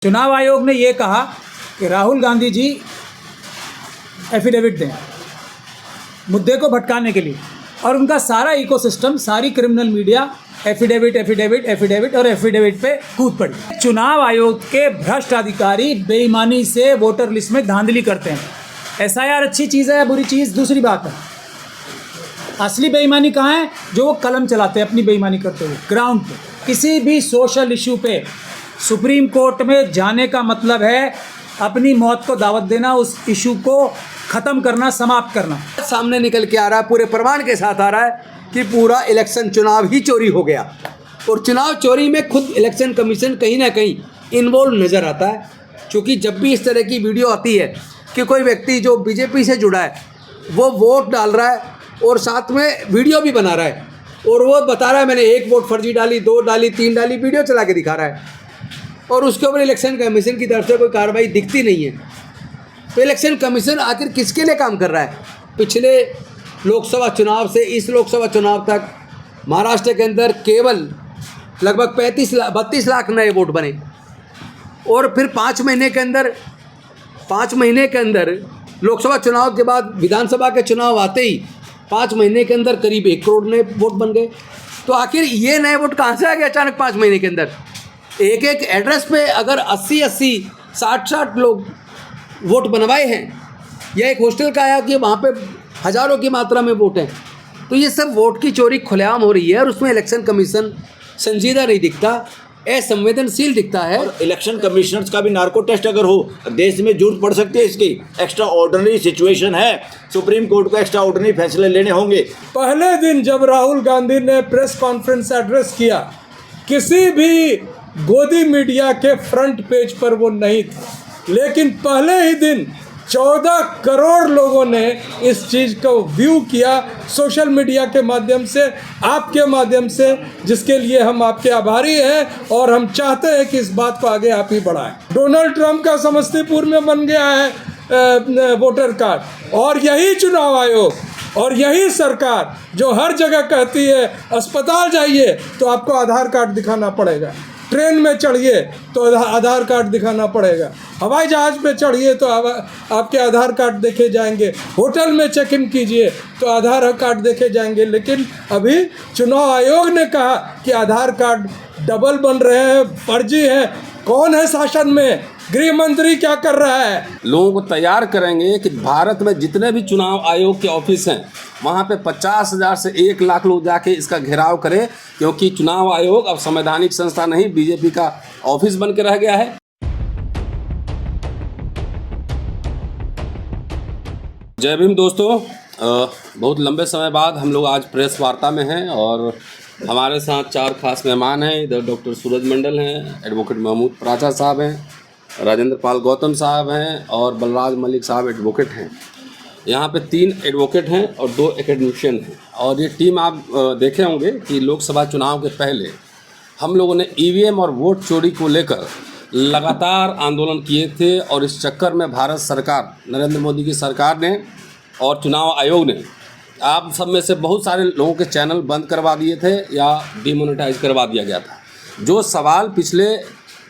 चुनाव आयोग ने ये कहा कि राहुल गांधी जी एफिडेविट दें मुद्दे को भटकाने के लिए, और उनका सारा इकोसिस्टम, सारी criminal media affidavit affidavit affidavit और एफिडेविट पे कूद पड़ी। चुनाव आयोग के भ्रष्ट अधिकारी बेईमानी से वोटर लिस्ट में धांधली करते हैं। एसआईआर अच्छी चीज़ है या बुरी चीज़ दूसरी बात है। असली बेईमानी कहाँ है? जो वो कलम चलाते हैं अपनी बेईमानी करते हुए ग्राउंड पे। किसी भी सोशल इशू पे सुप्रीम कोर्ट में जाने का मतलब है अपनी मौत को दावत देना, उस इशू को ख़त्म करना, समाप्त करना। सामने निकल के आ रहा है, पूरे प्रमाण के साथ आ रहा है कि पूरा इलेक्शन चुनाव ही चोरी हो गया, और चुनाव चोरी में खुद इलेक्शन कमीशन कहीं ना कहीं इन्वॉल्व नज़र आता है। क्योंकि जब भी इस तरह की वीडियो आती है कि कोई व्यक्ति जो बीजेपी से जुड़ा है वो वोट डाल रहा है और साथ में वीडियो भी बना रहा है, और वो बता रहा है मैंने 1 वोट फर्जी डाली, 2 डाली, 3 डाली, वीडियो चला के दिखा रहा है, और उसके ऊपर इलेक्शन कमीशन की तरफ से कोई कार्रवाई दिखती नहीं है। तो इलेक्शन कमीशन आखिर किसके लिए काम कर रहा है? पिछले लोकसभा चुनाव से इस लोकसभा चुनाव तक महाराष्ट्र के अंदर केवल लगभग 32 लाख नए वोट बने, और फिर 5 महीने के अंदर लोकसभा चुनाव के बाद विधानसभा के चुनाव आते ही 5 महीने के अंदर करीब 1 करोड़ नए वोट बन गए। तो आखिर ये नए वोट कहाँ से आ गए अचानक 5 महीने के अंदर? एक एक एड्रेस पे अगर 80-80, 60-60 लोग वोट बनवाए हैं, या एक हॉस्टल का आया कि वहाँ पे हज़ारों की मात्रा में वोट हैं, तो ये सब वोट की चोरी खुलेआम हो रही है, और उसमें इलेक्शन कमीशन संजीदा नहीं दिखता, असंवेदनशील दिखता है। और इलेक्शन कमिश्नर्स का भी नार्को टेस्ट अगर हो, देश में जरूरत पड़ सकती है इसकी। एक्स्ट्रा ऑर्डिनरी सिचुएशन है, सुप्रीम कोर्ट को एक्स्ट्रा ऑर्डिनरी फैसले लेने होंगे। पहले दिन जब राहुल गांधी ने प्रेस कॉन्फ्रेंस एड्रेस किया, किसी भी गोदी मीडिया के फ्रंट पेज पर वो नहीं था, लेकिन पहले ही दिन 14 करोड़ लोगों ने इस चीज़ को व्यू किया सोशल मीडिया के माध्यम से, आपके माध्यम से, जिसके लिए हम आपके आभारी हैं, और हम चाहते हैं कि इस बात को आगे आप ही बढ़ाएं। डोनाल्ड ट्रंप का समस्तीपुर में बन गया है वोटर कार्ड, और यही चुनाव आयोग और यही सरकार जो हर जगह कहती है अस्पताल जाइए तो आपको आधार कार्ड दिखाना पड़ेगा, ट्रेन में चढ़िए तो आधार कार्ड दिखाना पड़ेगा, हवाई जहाज़ पे चढ़िए तो आपके आधार कार्ड देखे जाएंगे, होटल में चेक इन कीजिए तो आधार कार्ड देखे जाएंगे। लेकिन अभी चुनाव आयोग ने कहा कि आधार कार्ड डबल बन रहे हैं, फर्जी हैं। कौन है शासन में? गृह मंत्री क्या कर रहा है? लोगों को तैयार करेंगे कि भारत में जितने भी चुनाव आयोग के ऑफिस हैं वहाँ पे 50,000 से 1 लाख लोग जाके इसका घेराव करें, क्योंकि चुनाव आयोग अब संवैधानिक संस्था नहीं, बीजेपी का ऑफिस बन के रह गया है। जय भीम दोस्तों, बहुत लंबे समय बाद हम लोग आज प्रेस वार्ता में हैं, और हमारे साथ 4 खास मेहमान हैं। इधर डॉक्टर सूरज मंडल हैं, एडवोकेट महमूद पराचा साहब हैं, राजेंद्र पाल गौतम साहब हैं, और बलराज मलिक साहब एडवोकेट हैं। यहाँ पे 3 एडवोकेट हैं और 2 एकेडमिशियन हैं। और ये टीम आप देखे होंगे कि लोकसभा चुनाव के पहले हम लोगों ने ईवीएम और वोट चोरी को लेकर लगातार आंदोलन किए थे, और इस चक्कर में भारत सरकार, नरेंद्र मोदी की सरकार ने और चुनाव आयोग ने आप सब में से बहुत सारे लोगों के चैनल बंद करवा दिए थे या डिमोनेटाइज करवा दिया गया था। जो सवाल पिछले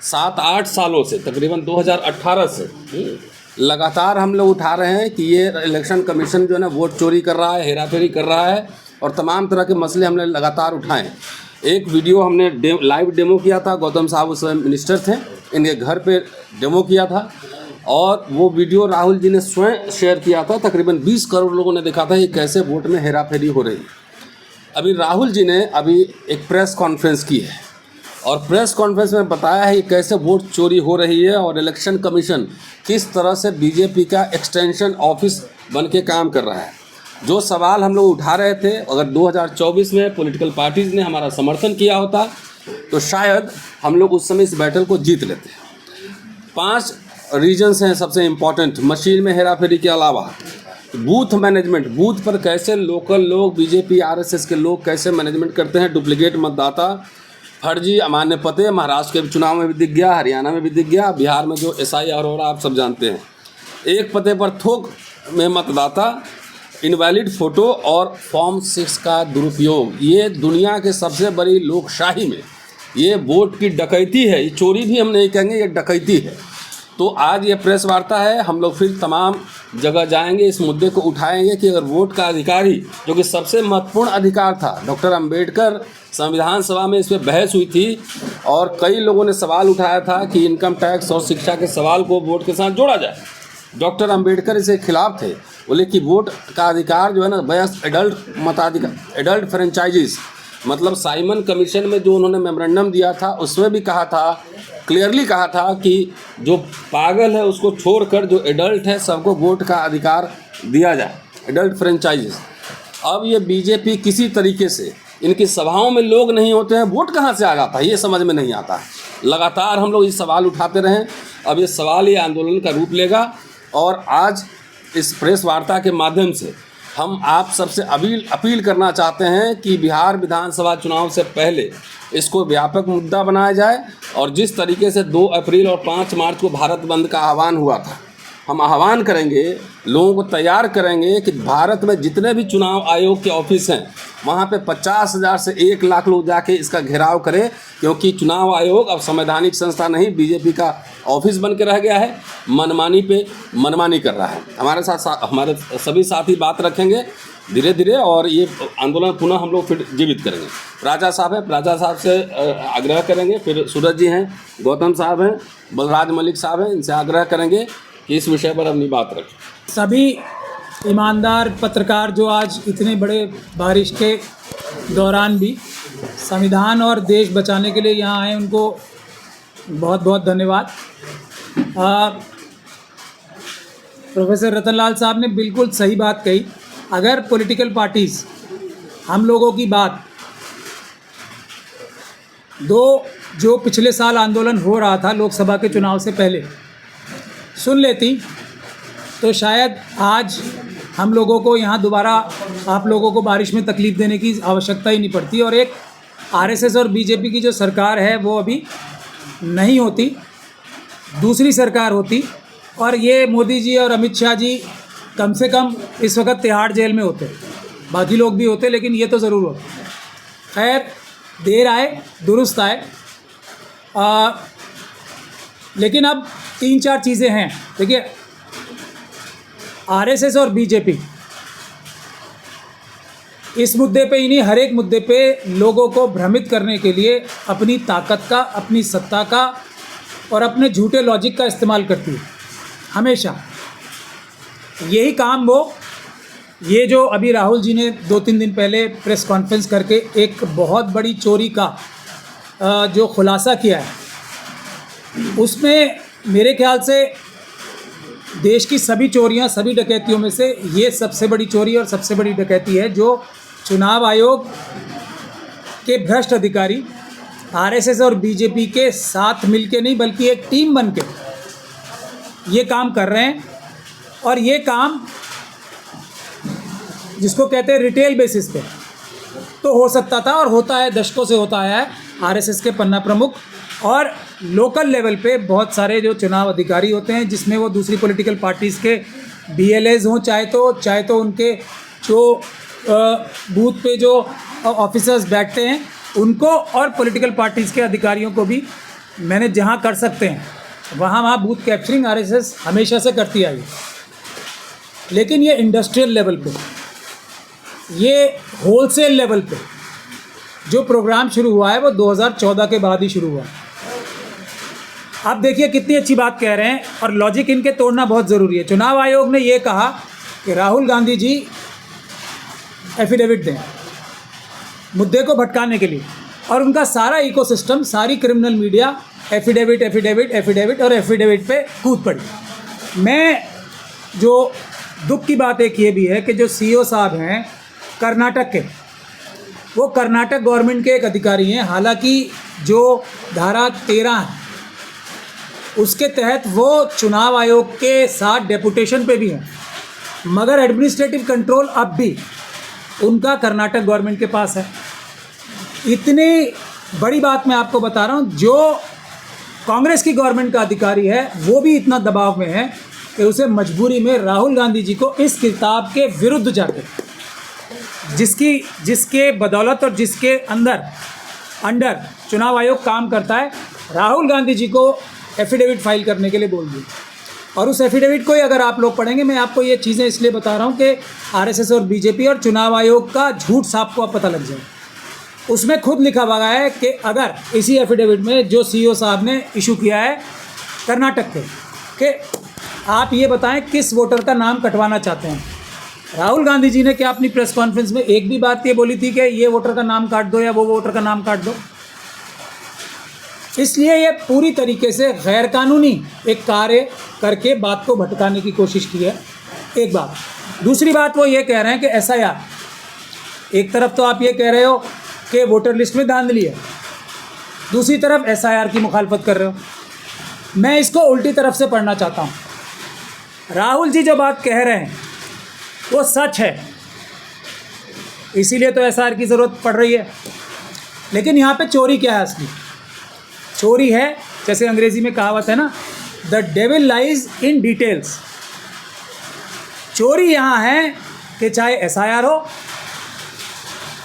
7-8 सालों से, तकरीबन 2018 से लगातार हम लोग उठा रहे हैं कि ये इलेक्शन कमीशन जो है ना वोट चोरी कर रहा है, हेराफेरी कर रहा है, और तमाम तरह के मसले हमने लगातार उठाए। एक वीडियो हमने लाइव डेमो किया था, गौतम साहब उस समय मिनिस्टर थे, इनके घर पे डेमो किया था, और वो वीडियो राहुल जी ने स्वयं शेयर किया था। तकरीबन 20 करोड़ लोगों ने देखा था ये कैसे वोट में हेराफेरी हो रही। अभी राहुल जी ने अभी एक प्रेस कॉन्फ्रेंस की है, और प्रेस कॉन्फ्रेंस में बताया है कि कैसे वोट चोरी हो रही है, और इलेक्शन कमीशन किस तरह से बीजेपी का एक्सटेंशन ऑफिस बन के काम कर रहा है। जो सवाल हम लोग उठा रहे थे, अगर 2024 में पॉलिटिकल पार्टीज़ ने हमारा समर्थन किया होता तो शायद हम लोग उस समय इस बैटल को जीत लेते। 5 रीजन्स हैं सबसे इम्पॉर्टेंट मशीन में हेराफेरी के अलावा। बूथ मैनेजमेंट, बूथ पर कैसे लोकल लोग, बीजेपी आरएसएस के लोग कैसे मैनेजमेंट करते हैं, डुप्लीकेट मतदाता, फर्जी अमान्य पते। महाराष्ट्र के चुनाव में भी दिख गया, हरियाणा में भी दिख गया, बिहार में जो एसआईआर हो रहा आप सब जानते हैं। एक पते पर थोक में मतदाता, इनवैलिड फ़ोटो और फॉर्म 6 का दुरुपयोग। ये दुनिया के सबसे बड़ी लोकशाही में ये वोट की डकैती है, ये चोरी भी हम नहीं कहेंगे, ये डकैती है। तो आज ये प्रेस वार्ता है, हम लोग फिर तमाम जगह जाएंगे, इस मुद्दे को उठाएंगे कि अगर वोट का अधिकार ही, जो कि सबसे महत्वपूर्ण अधिकार था, डॉक्टर अंबेडकर संविधान सभा में इस पर बहस हुई थी और कई लोगों ने सवाल उठाया था कि इनकम टैक्स और शिक्षा के सवाल को वोट के साथ जोड़ा जाए। डॉक्टर अंबेडकर इसके खिलाफ थे, बोले कि वोट का अधिकार जो है ना, बस एडल्ट मताधिकार, एडल्ट फ्रेंचाइजीज, मतलब साइमन कमीशन में जो उन्होंने मेमोरेंडम दिया था उसमें भी कहा था, क्लियरली कहा था कि जो पागल है उसको छोड़कर जो एडल्ट है सबको वोट का अधिकार दिया जाए, एडल्ट फ्रेंचाइजीज। अब ये बीजेपी किसी तरीके से, इनकी सभाओं में लोग नहीं होते हैं, वोट कहाँ से आ जाता है ये समझ में नहीं आता है। लगातार हम लोग ये सवाल उठाते रहें, अब ये सवाल ये आंदोलन का रूप लेगा और आज इस प्रेस वार्ता के माध्यम से हम आप सबसे अपील करना चाहते हैं कि बिहार विधानसभा चुनाव से पहले इसको व्यापक मुद्दा बनाया जाए और जिस तरीके से 2 अप्रैल और 5 मार्च को भारत बंद का आह्वान हुआ था, हम आह्वान करेंगे, लोगों को तैयार करेंगे कि भारत में जितने भी चुनाव आयोग के ऑफिस हैं वहाँ पे 50,000 से 1 लाख लोग जाके इसका घेराव करें, क्योंकि चुनाव आयोग अब संवैधानिक संस्था नहीं, बीजेपी का ऑफिस बन के रह गया है, मनमानी पे मनमानी कर रहा है। हमारे सभी साथी बात रखेंगे धीरे धीरे और ये आंदोलन पुनः हम लोग फिर जीवित करेंगे। राजा साहब है, राजा साहब से आग्रह करेंगे, फिर सूरज जी हैं, गौतम साहब हैं, बलराज मलिक साहब हैं, इनसे आग्रह करेंगे कि इस विषय पर अपनी बात रखें। सभी ईमानदार पत्रकार जो आज इतने बड़े बारिश के दौरान भी संविधान और देश बचाने के लिए यहाँ आए, उनको बहुत बहुत धन्यवाद। प्रोफेसर रतनलाल साहब ने बिल्कुल सही बात कही। अगर पॉलिटिकल पार्टीज़ हम लोगों की बात जो पिछले साल आंदोलन हो रहा था लोकसभा के चुनाव से पहले सुन लेती तो शायद आज हम लोगों को यहाँ दोबारा आप लोगों को बारिश में तकलीफ़ देने की आवश्यकता ही नहीं पड़ती और एक आरएसएस और बीजेपी की जो सरकार है वो अभी नहीं होती, दूसरी सरकार होती और ये मोदी जी और अमित शाह जी कम से कम इस वक्त तिहाड़ जेल में होते, बाकी लोग भी होते लेकिन ये तो ज़रूर होते। खैर, देर आए दुरुस्त आए। लेकिन अब 3-4 चीज़ें हैं। देखिए, आरएसएस और बीजेपी इस मुद्दे पे ही नहीं, हर एक मुद्दे पे लोगों को भ्रमित करने के लिए अपनी ताकत का, अपनी सत्ता का और अपने झूठे लॉजिक का इस्तेमाल करती है हमेशा। यही काम ये जो अभी राहुल जी ने 2-3 दिन पहले प्रेस कॉन्फ्रेंस करके एक बहुत बड़ी चोरी का जो खुलासा किया है, उसमें मेरे ख्याल से देश की सभी चोरियां, सभी डकैतियों में से ये सबसे बड़ी चोरी और सबसे बड़ी डकैती है जो चुनाव आयोग के भ्रष्ट अधिकारी आरएसएस और बीजेपी के साथ मिलके नहीं बल्कि एक टीम बनके ये काम कर रहे हैं। और ये काम जिसको कहते हैं रिटेल बेसिस पे तो हो सकता था और होता है, दशकों से होता आया है। आरएसएस के पन्ना प्रमुख और लोकल लेवल पे बहुत सारे जो चुनाव अधिकारी होते हैं, जिसमें वो दूसरी पॉलिटिकल पार्टीज़ के बीएलएज हों, चाहे तो उनके जो बूथ पे जो ऑफिसर्स बैठते हैं उनको, और पॉलिटिकल पार्टीज़ के अधिकारियों को भी मैंने जहाँ कर सकते हैं वहाँ बूथ कैप्चरिंग आरएसएस हमेशा से करती आई। लेकिन ये इंडस्ट्रियल लेवल पे, ये होलसेल लेवल पे जो प्रोग्राम शुरू हुआ है वो 2014 के बाद ही शुरू हुआ। आप देखिए कितनी अच्छी बात कह रहे हैं और लॉजिक इनके तोड़ना बहुत ज़रूरी है। चुनाव आयोग ने ये कहा कि राहुल गांधी जी एफिडेविट दें मुद्दे को भटकाने के लिए, और उनका सारा इकोसिस्टम, सारी क्रिमिनल मीडिया एफिडेविट और एफिडेविट पे कूद पड़ी। मैं जो दुख की बात एक ये भी है कि जो सीईओ साहब हैं कर्नाटक के, वो कर्नाटक गवर्नमेंट के एक अधिकारी हैं। हालांकि जो धारा 13 है उसके तहत वो चुनाव आयोग के साथ डेपुटेशन पे भी हैं, मगर एडमिनिस्ट्रेटिव कंट्रोल अब भी उनका कर्नाटक गवर्नमेंट के पास है। इतनी बड़ी बात मैं आपको बता रहा हूँ, जो कांग्रेस की गवर्नमेंट का अधिकारी है वो भी इतना दबाव में है कि उसे मजबूरी में राहुल गांधी जी को इस किताब के विरुद्ध जाकर, जिसके बदौलत और जिसके अंडर चुनाव आयोग काम करता है, राहुल गांधी जी को एफिडेविट फाइल करने के लिए बोल दिया। और उस एफिडेविट को ही अगर आप लोग पढ़ेंगे, मैं आपको ये चीज़ें इसलिए बता रहा हूँ कि आरएसएस और बीजेपी और चुनाव आयोग का झूठ साफ को अब पता लग जाए। उसमें खुद लिखा हुआ है कि अगर इसी एफिडेविट में जो सीईओ साहब ने इशू किया है कर्नाटक के कि आप ये बताएं किस वोटर का नाम कटवाना चाहते हैं। राहुल गांधी जी ने क्या अपनी प्रेस कॉन्फ्रेंस में एक भी बात ये बोली थी कि ये वोटर का नाम काट दो या वो वोटर का नाम काट दो? इसलिए ये पूरी तरीके से गैर कानूनी एक कार्य करके बात को भटकाने की कोशिश की है, एक बात। दूसरी बात वो ये कह रहे हैं कि एसआईआर, एक तरफ तो आप ये कह रहे हो कि वोटर लिस्ट में धांधली है, दूसरी तरफ एसआईआर की मुखालफत कर रहे हो। मैं इसको उल्टी तरफ से पढ़ना चाहता हूँ। राहुल जी जो बात कह रहे हैं वो सच है, इसीलिए तो एसआईआर की ज़रूरत पड़ रही है। लेकिन यहाँ पे चोरी क्या है? असली चोरी है, जैसे अंग्रेजी में कहावत है ना, the devil lies in details. चोरी यहाँ है कि चाहे एसआईआर हो,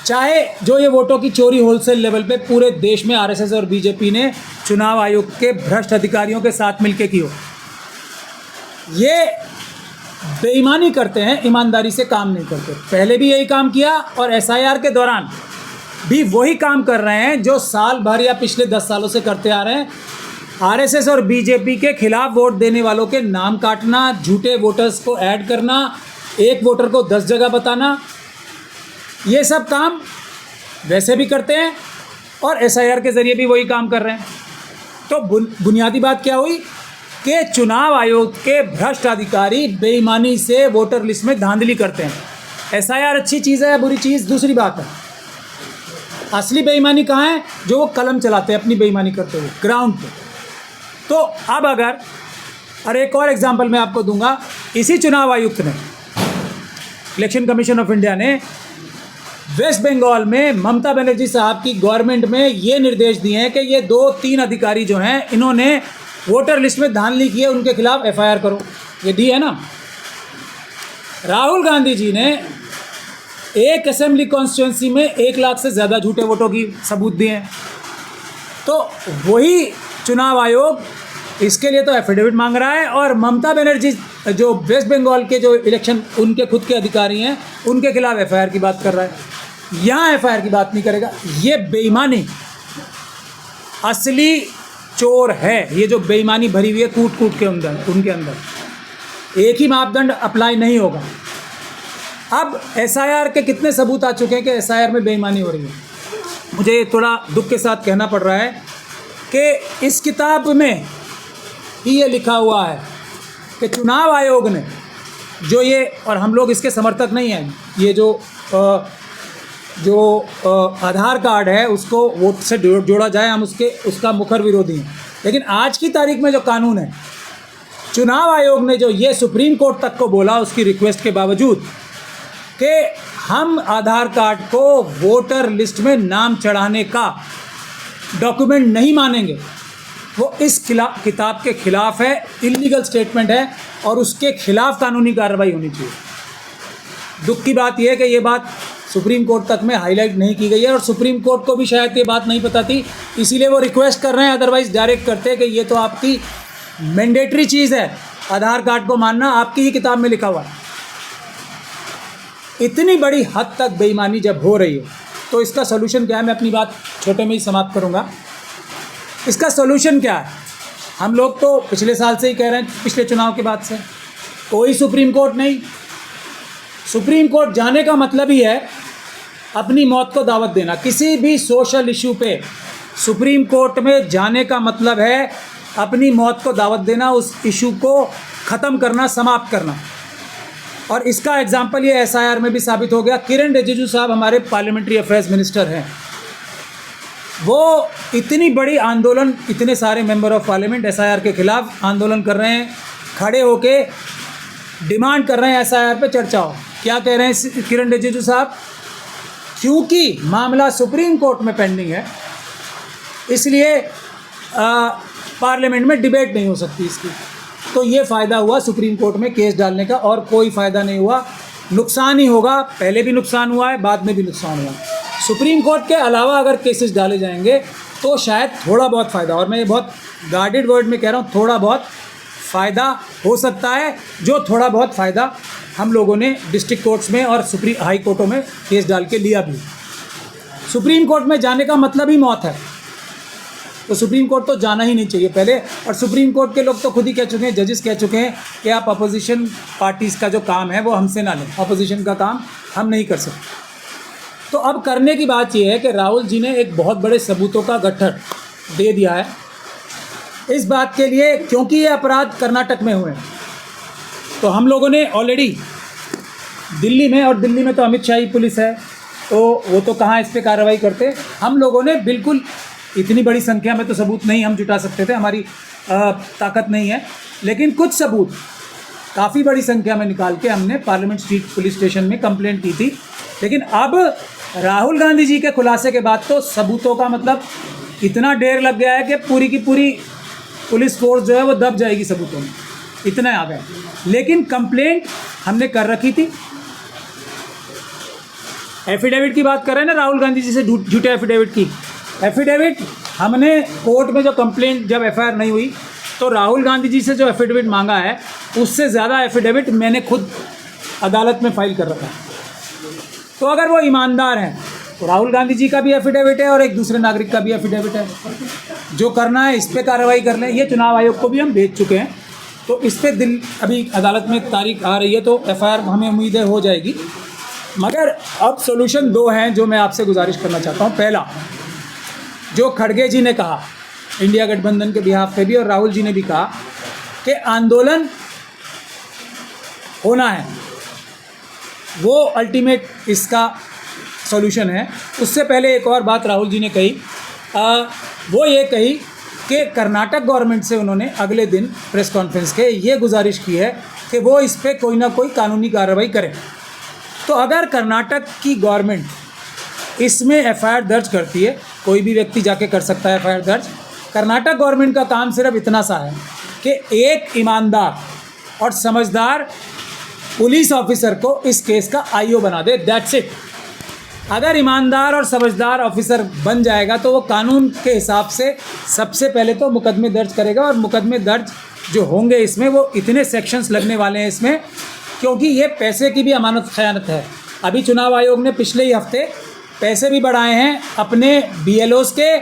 चाहे जो ये वोटों की चोरी होलसेल लेवल पे पूरे देश में आरएसएस और बीजेपी ने चुनाव आयोग के भ्रष्ट अधिकारियों के साथ मिलकर की हो। ये बेईमानी करते हैं, ईमानदारी से काम नहीं करते। पहले भी यही काम किया और एसआईआर के दौरान भी वही काम कर रहे हैं जो साल भर या पिछले 10 सालों से करते आ रहे हैं। आरएसएस और बीजेपी के खिलाफ वोट देने वालों के नाम काटना, झूठे वोटर्स को ऐड करना, एक वोटर को 10 जगह बताना, ये सब काम वैसे भी करते हैं और एसआईआर के ज़रिए भी वही काम कर रहे हैं। तो बुनियादी बात क्या हुई कि चुनाव आयोग के भ्रष्ट अधिकारी बेईमानी से वोटर लिस्ट में धांधली करते हैं। एसआईआर अच्छी चीज़ है या बुरी चीज़ दूसरी बात है, असली बेईमानी कहाँ है? जो वो कलम चलाते हैं अपनी बेईमानी करते हुए ग्राउंड पे। तो अब अगर, और एक और एग्जांपल मैं आपको दूंगा, इसी चुनाव आयुक्त ने, इलेक्शन कमीशन ऑफ इंडिया ने वेस्ट बंगाल में ममता बनर्जी साहब की गवर्नमेंट में ये निर्देश दिए हैं कि ये 2-3 अधिकारी जो हैं इन्होंने वोटर लिस्ट में धांधली की है, उनके खिलाफ एफआईआर करो। ये दी है ना। राहुल गांधी जी ने एक असेंबली कॉन्स्टिट्यूंसी में 1 लाख से ज़्यादा झूठे वोटों की सबूत दिए हैं। तो वही चुनाव आयोग इसके लिए तो एफिडेविट मांग रहा है और ममता बनर्जी जो वेस्ट बंगाल के जो इलेक्शन उनके खुद के अधिकारी हैं उनके खिलाफ एफआईआर की बात कर रहा है। यहाँ एफआईआर की बात नहीं करेगा। ये बेईमानी असली चोर है। ये जो बेईमानी भरी हुई है कूट कूट के अंदर, उनके अंदर एक ही मापदंड अप्लाई नहीं होगा। अब एसआईआर के कितने सबूत आ चुके हैं कि एसआईआर में बेईमानी हो रही है। मुझे थोड़ा दुख के साथ कहना पड़ रहा है कि इस किताब में ही ये लिखा हुआ है कि चुनाव आयोग ने जो ये, और हम लोग इसके समर्थक नहीं हैं, ये जो आधार कार्ड है उसको वोट से जोड़ा जाए, हम उसका मुखर विरोधी हैं। लेकिन आज की तारीख में जो कानून है, चुनाव आयोग ने जो ये सुप्रीम कोर्ट तक को बोला उसकी रिक्वेस्ट के बावजूद कि हम आधार कार्ड को वोटर लिस्ट में नाम चढ़ाने का डॉक्यूमेंट नहीं मानेंगे, वो इस किताब के खिलाफ है, इलीगल स्टेटमेंट है और उसके खिलाफ कानूनी कार्रवाई होनी चाहिए। दुख की बात यह है कि ये बात सुप्रीम कोर्ट तक में हाईलाइट नहीं की गई है और सुप्रीम कोर्ट को भी शायद ये बात नहीं पता थी, इसीलिए वो रिक्वेस्ट कर रहे हैं। अदरवाइज़ डायरेक्ट करते हैं कि ये तो आपकी मैंडेटरी चीज़ है, आधार कार्ड को मानना आपकी ही किताब में लिखा हुआ है। इतनी बड़ी हद तक बेईमानी जब हो रही है तो इसका सलूशन क्या है? मैं अपनी बात छोटे में ही समाप्त करूंगा। इसका सलूशन क्या है? हम लोग तो पिछले साल से ही कह रहे हैं, पिछले चुनाव के बाद से कोई सुप्रीम कोर्ट नहीं। सुप्रीम कोर्ट जाने का मतलब ही है अपनी मौत को दावत देना। किसी भी सोशल इशू पे सुप्रीम कोर्ट में जाने का मतलब है अपनी मौत को दावत देना, उस इशू को ख़त्म करना, समाप्त करना। और इसका एग्जाम्पल ये एसआईआर में भी साबित हो गया। किरण रिजिजू साहब हमारे पार्लियामेंट्री अफेयर्स मिनिस्टर हैं, वो इतनी बड़ी आंदोलन, इतने सारे मेंबर ऑफ पार्लियामेंट एसआईआर के खिलाफ आंदोलन कर रहे हैं, खड़े होके डिमांड कर रहे हैं एसआईआर पे चर्चा हो। क्या कह रहे हैं किरण रिजिजू साहब? क्योंकि मामला सुप्रीम कोर्ट में पेंडिंग है इसलिए पार्लियामेंट में डिबेट नहीं हो सकती इसकी। तो ये फ़ायदा हुआ सुप्रीम कोर्ट में केस डालने का, और कोई फ़ायदा नहीं हुआ, नुकसान ही होगा। पहले भी नुकसान हुआ है, बाद में भी नुकसान हुआ। सुप्रीम कोर्ट के अलावा अगर केसेस डाले जाएंगे तो शायद थोड़ा बहुत फ़ायदा, और मैं ये बहुत गार्डेड वर्ड में कह रहा हूँ, थोड़ा बहुत फ़ायदा हो सकता है। जो थोड़ा बहुत फ़ायदा हम लोगों ने डिस्ट्रिक्ट कोर्ट्स में और सुप्रीम हाई कोर्टों में केस डाल के लिया भी। सुप्रीम कोर्ट में जाने का मतलब ही मौत है, तो सुप्रीम कोर्ट तो जाना ही नहीं चाहिए पहले। और सुप्रीम कोर्ट के लोग तो खुद ही कह चुके हैं, जजेस कह चुके हैं कि आप अपोजिशन पार्टीज़ का जो काम है वो हमसे ना लें, अपोजिशन का काम हम नहीं कर सकते। तो अब करने की बात यह है कि राहुल जी ने एक बहुत बड़े सबूतों का गट्ठर दे दिया है इस बात के लिए, क्योंकि ये अपराध कर्नाटक में हुए हैं। तो हम लोगों ने ऑलरेडी दिल्ली में, और दिल्ली में तो अमित शाह ही पुलिस है, तो वो तो कहाँ इस पर कार्रवाई करते, हम लोगों ने बिल्कुल इतनी बड़ी संख्या में तो सबूत नहीं हम जुटा सकते थे, हमारी ताकत नहीं है, लेकिन कुछ सबूत काफ़ी बड़ी संख्या में निकाल के हमने पार्लियामेंट स्ट्रीट पुलिस स्टेशन में कंप्लेंट की थी। लेकिन अब राहुल गांधी जी के खुलासे के बाद तो सबूतों का मतलब इतना ढेर लग गया है कि पूरी की पूरी पुलिस फोर्स जो है वो दब जाएगी सबूतों में, इतना आ गया। लेकिन कंप्लेंट हमने कर रखी थी। एफिडेविट की बात कर रहे हैं ना राहुल गांधी जी से, झूठे एफिडेविट की। एफिडेविट हमने कोर्ट में जो कंप्लेंट, जब एफआईआर नहीं हुई तो राहुल गांधी जी से जो एफिडेविट मांगा है उससे ज़्यादा एफिडेविट मैंने खुद अदालत में फाइल कर रखा है। तो अगर वो ईमानदार हैं तो राहुल गांधी जी का भी एफिडेविट है और एक दूसरे नागरिक का भी एफिडेविट है। जो करना है इस पर कार्रवाई कर लें। ये चुनाव आयोग को भी हम भेज चुके हैं, तो इस पर अभी अदालत में तारीख आ रही है, तो एफआईआर हमें उम्मीद है हो जाएगी। मगर अब सोल्यूशन दो हैं जो मैं आपसे गुजारिश करना चाहता हूँ। पहला, जो खड़गे जी ने कहा इंडिया गठबंधन के बिहाफ पे भी, और राहुल जी ने भी कहा कि आंदोलन होना है, वो अल्टीमेट इसका सॉल्यूशन है। उससे पहले एक और बात राहुल जी ने कही, वो ये कही कि कर्नाटक गवर्नमेंट से उन्होंने अगले दिन प्रेस कॉन्फ्रेंस के ये गुजारिश की है कि वो इस पर कोई ना कोई कानूनी कार्रवाई करे। तो अगर कर्नाटक की गवर्नमेंट इसमें एफआईआर दर्ज करती है, कोई भी व्यक्ति जाके कर सकता है एफआईआर दर्ज। कर्नाटक गवर्नमेंट का काम सिर्फ इतना सा है कि एक ईमानदार और समझदार पुलिस ऑफिसर को इस केस का आईओ बना दे, दैट्स इट। अगर ईमानदार और समझदार ऑफिसर बन जाएगा तो वो कानून के हिसाब से सबसे पहले तो मुकदमे दर्ज करेगा, और मुकदमे दर्ज जो होंगे इसमें वो इतने सेक्शंस लगने वाले हैं इसमें, क्योंकि ये पैसे की भी अमानत खयानत है। अभी चुनाव आयोग ने पिछले ही हफ्ते पैसे भी बढ़ाए हैं अपने BLOs के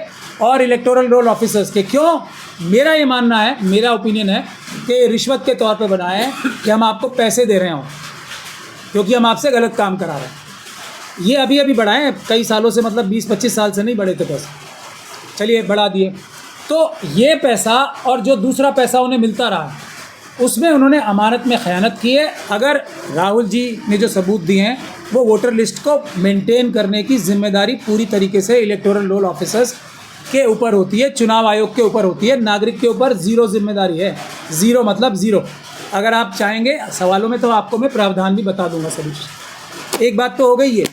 और इलेक्टोरल रोल ऑफिसर्स के। क्यों? मेरा ये मानना है, मेरा ओपिनियन है कि रिश्वत के तौर पे बनाए हैं कि हम आपको पैसे दे रहे हों क्योंकि हम आपसे गलत काम करा रहे हैं। ये अभी अभी बढ़ाए हैं, कई सालों से, मतलब 20-25 साल से नहीं बढ़े थे पैसे, चलिए बढ़ा दिए। तो ये पैसा और जो दूसरा पैसा उन्हें मिलता रहा उसमें उन्होंने अमानत में ख़यानत की है। अगर राहुल जी ने जो सबूत दिए हैं वो वोटर लिस्ट को मेंटेन करने की जिम्मेदारी पूरी तरीके से इलेक्टोरल रोल ऑफिसर्स के ऊपर होती है, चुनाव आयोग के ऊपर होती है। नागरिक के ऊपर ज़ीरो जिम्मेदारी है। ज़ीरो मतलब ज़ीरो। अगर आप चाहेंगे सवालों में तो आपको मैं प्रावधान भी बता दूंगा सभी। एक बात तो हो गई है।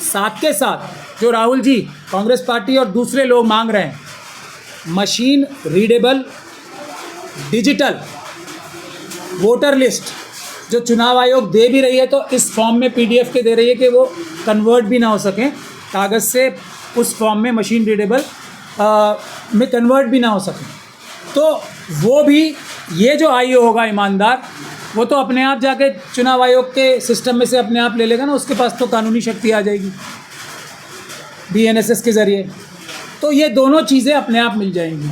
साथ के साथ जो राहुल जी, कांग्रेस पार्टी और दूसरे लोग मांग रहे हैं, machine readable digital voter list जो चुनाव आयोग दे भी रही है, तो इस फॉर्म में PDF के दे रही है कि वो कन्वर्ट भी ना हो सकें कागज़ से, उस फॉर्म में मशीन रीडेबल में कन्वर्ट भी ना हो सकें। तो वो भी, ये जो आईओ होगा ईमानदार, वो तो अपने आप जाके चुनाव आयोग के सिस्टम में से अपने आप ले लेगा ना, उसके पास तो कानूनी शक्ति आ जाएगी BNSS के ज़रिए। तो ये दोनों चीज़ें अपने आप मिल जाएंगी।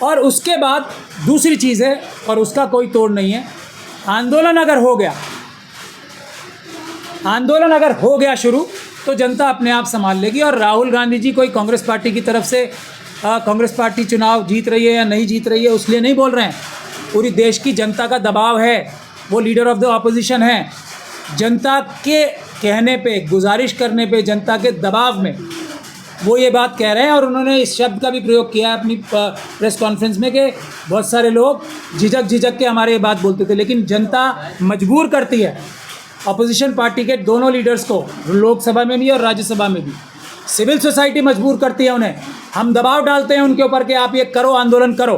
और उसके बाद दूसरी चीज़ है, और उसका कोई तोड़ नहीं है, आंदोलन अगर हो गया शुरू तो जनता अपने आप संभाल लेगी। और राहुल गांधी जी कोई कांग्रेस पार्टी की तरफ से कांग्रेस पार्टी चुनाव जीत रही है या नहीं जीत रही है उसलिए नहीं बोल रहे हैं। पूरी देश की जनता का दबाव है, वो लीडर ऑफ द ऑपोजिशन है। जनता के कहने पे, गुजारिश करने पे, जनता के दबाव में वो ये बात कह रहे हैं। और उन्होंने इस शब्द का भी प्रयोग किया है अपनी प्रेस कॉन्फ्रेंस में कि बहुत सारे लोग झिझक के हमारे ये बात बोलते थे, लेकिन जनता मजबूर करती है अपोजिशन पार्टी के दोनों लीडर्स को, लोकसभा में भी और राज्यसभा में भी। सिविल सोसाइटी मजबूर करती है उन्हें। हम दबाव डालते हैं उनके ऊपर कि आप ये करो, आंदोलन करो।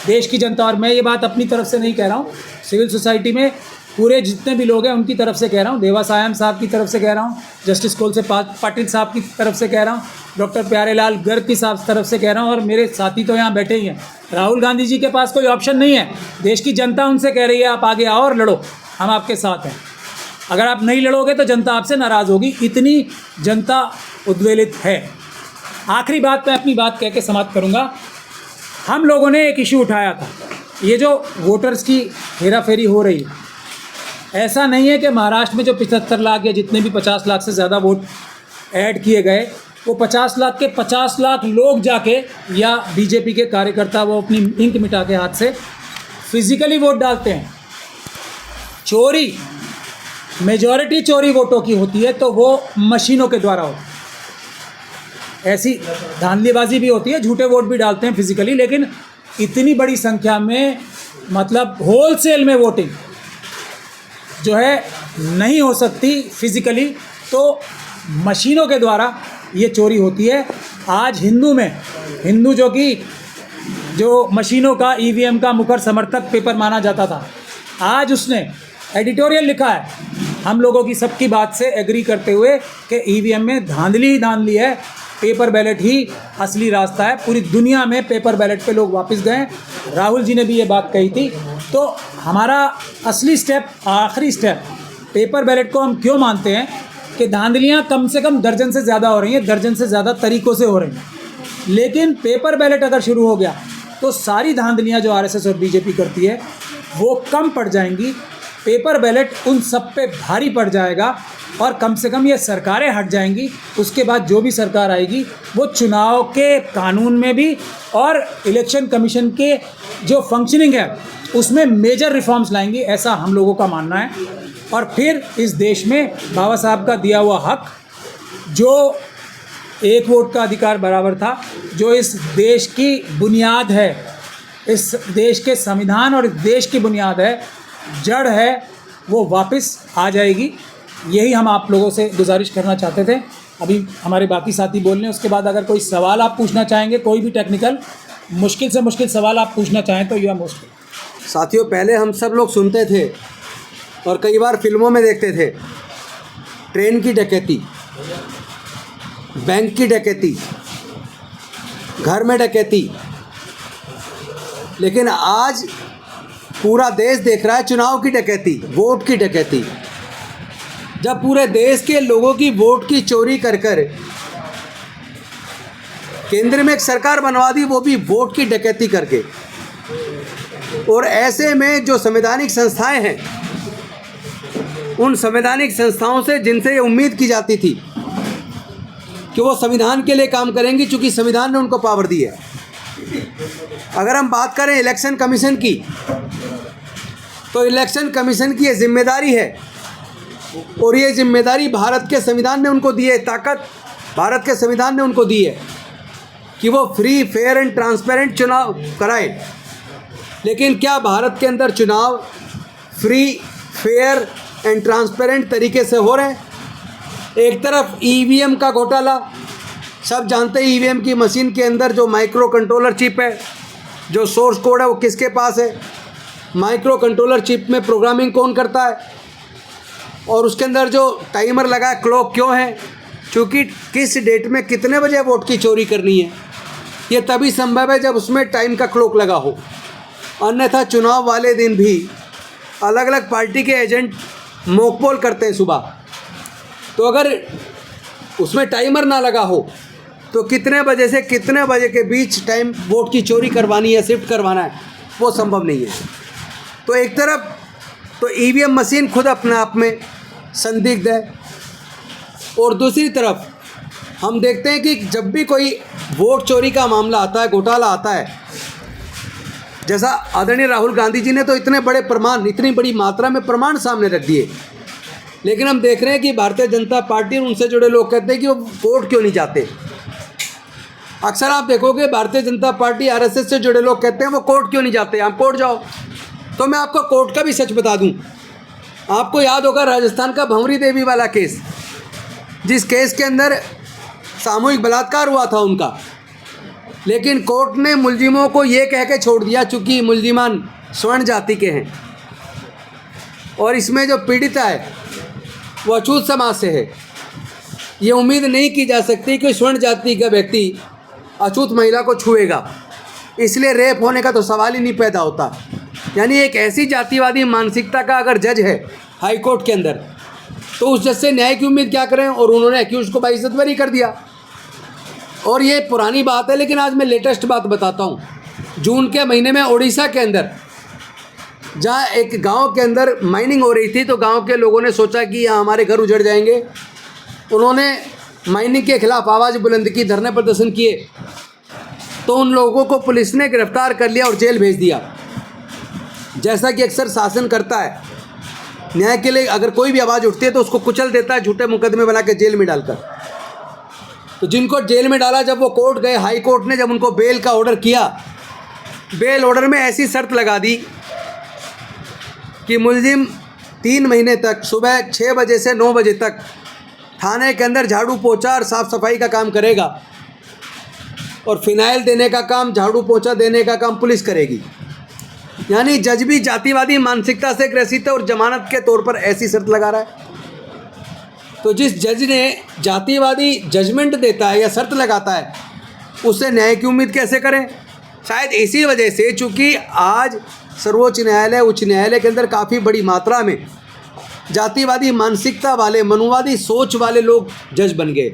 देश की जनता, और मैं ये बात अपनी तरफ से नहीं कह रहा हूँ, सिविल सोसाइटी में पूरे जितने भी लोग हैं उनकी तरफ से कह रहा हूँ, देवा सायम साहब की तरफ से कह रहा हूँ, जस्टिस कोलसे पाटिल साहब की तरफ से कह रहा हूँ, डॉक्टर प्यारेलाल गर्ग की साहब तरफ से कह रहा हूँ, और मेरे साथी तो यहाँ बैठे ही हैं। राहुल गांधी जी के पास कोई ऑप्शन नहीं है। देश की जनता उनसे कह रही है आप आगे आओ और लड़ो, हम आपके साथ हैं। अगर आप नहीं लड़ोगे तो जनता आपसे नाराज़ होगी, इतनी जनता उद्वेलित है। आखिरी बात मैं अपनी बात कह के समाप्त करूँगा। हम लोगों ने एक इशू उठाया था, ये जो वोटर्स की हेराफेरी हो रही है। ऐसा नहीं है कि महाराष्ट्र में जो 75 लाख या जितने भी 50 लाख से ज़्यादा वोट ऐड किए गए, वो 50 लाख के 50 लाख लोग जाके या बीजेपी के कार्यकर्ता वो अपनी इंक मिटा के हाथ से फिजिकली वोट डालते हैं। चोरी, मेजॉरिटी चोरी वोटों की होती है तो वो मशीनों के द्वारा होती है। ऐसी धांधलीबाजी भी होती है, झूठे वोट भी डालते हैं फिजिकली, लेकिन इतनी बड़ी संख्या में मतलब होलसेल में वोटिंग जो है नहीं हो सकती फिजिकली, तो मशीनों के द्वारा ये चोरी होती है। आज हिंदू जो मशीनों का ईवीएम का मुखर समर्थक पेपर माना जाता था, आज उसने एडिटोरियल लिखा है हम लोगों की सबकी बात से एग्री करते हुए कि ईवीएम में धांधली ही धांधली है, पेपर बैलेट ही असली रास्ता है। पूरी दुनिया में पेपर बैलेट पे लोग वापस गए। राहुल जी ने भी ये बात कही थी। तो हमारा असली स्टेप, आखिरी स्टेप, पेपर बैलेट को हम क्यों मानते हैं कि धांधलियाँ कम से कम दर्जन से ज़्यादा हो रही हैं, दर्जन से ज़्यादा तरीक़ों से हो रही हैं। लेकिन पेपर बैलेट अगर शुरू हो गया तो सारी धांधलियाँ जो आरएसएस और बीजेपी करती है वो कम पड़ जाएंगी। पेपर बैलेट उन सब पे भारी पड़ जाएगा और कम से कम ये सरकारें हट जाएंगी। उसके बाद जो भी सरकार आएगी वो चुनाव के कानून में भी और इलेक्शन कमीशन के जो फंक्शनिंग है उसमें मेजर रिफॉर्म्स लाएंगी, ऐसा हम लोगों का मानना है। और फिर इस देश में बाबा साहब का दिया हुआ हक, जो एक वोट का अधिकार बराबर था, जो इस देश की बुनियाद है, इस देश के संविधान और इस देश की बुनियाद है, जड़ है, वो वापस आ जाएगी। यही हम आप लोगों से गुजारिश करना चाहते थे। अभी हमारे बाकी साथी बोल रहे हैं, उसके बाद अगर कोई सवाल आप पूछना चाहेंगे, कोई भी टेक्निकल मुश्किल से मुश्किल सवाल आप पूछना चाहें तो यू आर मोस्ट। साथियों, पहले हम सब लोग सुनते थे और कई बार फिल्मों में देखते थे, ट्रेन की डकैती, बैंक की डकैती, घर में डकैती, लेकिन आज पूरा देश देख रहा है चुनाव की डकैती, वोट की डकैती। जब पूरे देश के लोगों की वोट की चोरी कर कर केंद्र में एक सरकार बनवा दी, वो भी वोट की डकैती करके। और ऐसे में जो संवैधानिक संस्थाएं हैं, उन संवैधानिक संस्थाओं से जिनसे ये उम्मीद की जाती थी कि वो संविधान के लिए काम करेंगी, चूँकि संविधान ने उनको पावर दी है। अगर हम बात करें इलेक्शन कमीशन की, तो इलेक्शन कमीशन की ये जिम्मेदारी है, और ये जिम्मेदारी भारत के संविधान ने उनको दी है, ताकत भारत के संविधान ने उनको दी है कि वो फ्री, फेयर एंड ट्रांसपेरेंट चुनाव कराए। लेकिन क्या भारत के अंदर चुनाव फ्री, फेयर एंड ट्रांसपेरेंट तरीके से हो रहे हैं? एक तरफ ईवीएम का घोटाला, सब जानते हैं ईवीएम की मशीन के अंदर जो माइक्रो कंट्रोलर चिप है, जो सोर्स कोड है वो किसके पास है, माइक्रो कंट्रोलर चिप में प्रोग्रामिंग कौन करता है, और उसके अंदर जो टाइमर लगा है, क्लॉक क्यों है, क्योंकि किस डेट में कितने बजे वोट की चोरी करनी है, ये तभी संभव है जब उसमें टाइम का क्लॉक लगा हो। अन्यथा चुनाव वाले दिन भी अलग अलग पार्टी के एजेंट मोकपोल करते हैं सुबह, तो अगर उसमें टाइमर ना लगा हो तो कितने बजे से कितने बजे के बीच टाइम वोट की चोरी करवानी है, शिफ्ट करवाना है, वो संभव नहीं है। तो एक तरफ तो ईवीएम मशीन खुद अपने आप में संदिग्ध है, और दूसरी तरफ हम देखते हैं कि जब भी कोई वोट चोरी का मामला आता है, घोटाला आता है, जैसा आदरणीय राहुल गांधी जी ने तो इतने बड़े प्रमाण, इतनी बड़ी मात्रा में प्रमाण सामने रख दिए, लेकिन हम देख रहे हैं कि भारतीय जनता पार्टी और उनसे जुड़े लोग कहते हैं कि वो कोर्ट क्यों नहीं जाते। अक्सर आप देखोगे भारतीय जनता पार्टी, आरएसएस से जुड़े लोग कहते हैं वो कोर्ट क्यों नहीं जाते, आप कोर्ट जाओ। तो मैं आपको कोर्ट का भी सच बता दूं, आपको याद होगा राजस्थान का भंवरी देवी वाला केस, जिस केस के अंदर सामूहिक बलात्कार हुआ था उनका, लेकिन कोर्ट ने मुलजिमों को ये कह के छोड़ दिया, चूँकि मुलजिमान स्वर्ण जाति के हैं, और इसमें जो पीड़िता है वो अछूत समाज से है। ये उम्मीद नहीं की जा सकती कि स्वर्ण जाति का व्यक्ति अछूत महिला को छुएगा, इसलिए रेप होने का तो सवाल ही नहीं पैदा होता। यानी एक ऐसी जातिवादी मानसिकता का अगर जज है हाई कोर्ट के अंदर, तो उस जज से न्याय की उम्मीद क्या करें। और उन्होंने एक्यूज को बाइज्जत बरी कर दिया। और ये पुरानी बात है, लेकिन आज मैं लेटेस्ट बात बताता हूँ। जून के महीने में उड़ीसा के अंदर जहाँ एक गांव के अंदर माइनिंग हो रही थी, तो गांव के लोगों ने सोचा कि यहाँ हमारे घर उजड़ जाएंगे। उन्होंने माइनिंग के खिलाफ आवाज़ बुलंद की, धरने प्रदर्शन किए, तो उन लोगों को पुलिस ने गिरफ्तार कर लिया और जेल भेज दिया। जैसा कि अक्सर शासन करता है, न्याय के लिए अगर कोई भी आवाज़ उठती है तो उसको कुचल देता है, झूठे मुकदमे बना के जेल में डालकर। तो जिनको जेल में डाला, जब वो कोर्ट गए, हाई कोर्ट ने जब उनको बेल का ऑर्डर किया, बेल ऑर्डर में ऐसी शर्त लगा दी कि मुलजिम 3 महीने तक सुबह 6 बजे से 9 बजे तक थाने के अंदर झाड़ू पोछा और साफ़ सफाई का काम करेगा, और फिनाइल देने का काम, झाड़ू पोछा देने का काम पुलिस करेगी। यानी जज भी जातिवादी मानसिकता से ग्रसित है और जमानत के तौर पर ऐसी शर्त लगा रहा है। तो जिस जज ने जातिवादी जजमेंट देता है या शर्त लगाता है, उससे न्याय की उम्मीद कैसे करें। शायद इसी वजह से, चूँकि आज सर्वोच्च न्यायालय, उच्च न्यायालय के अंदर काफ़ी बड़ी मात्रा में जातिवादी मानसिकता वाले, मनुवादी सोच वाले लोग जज बन गए।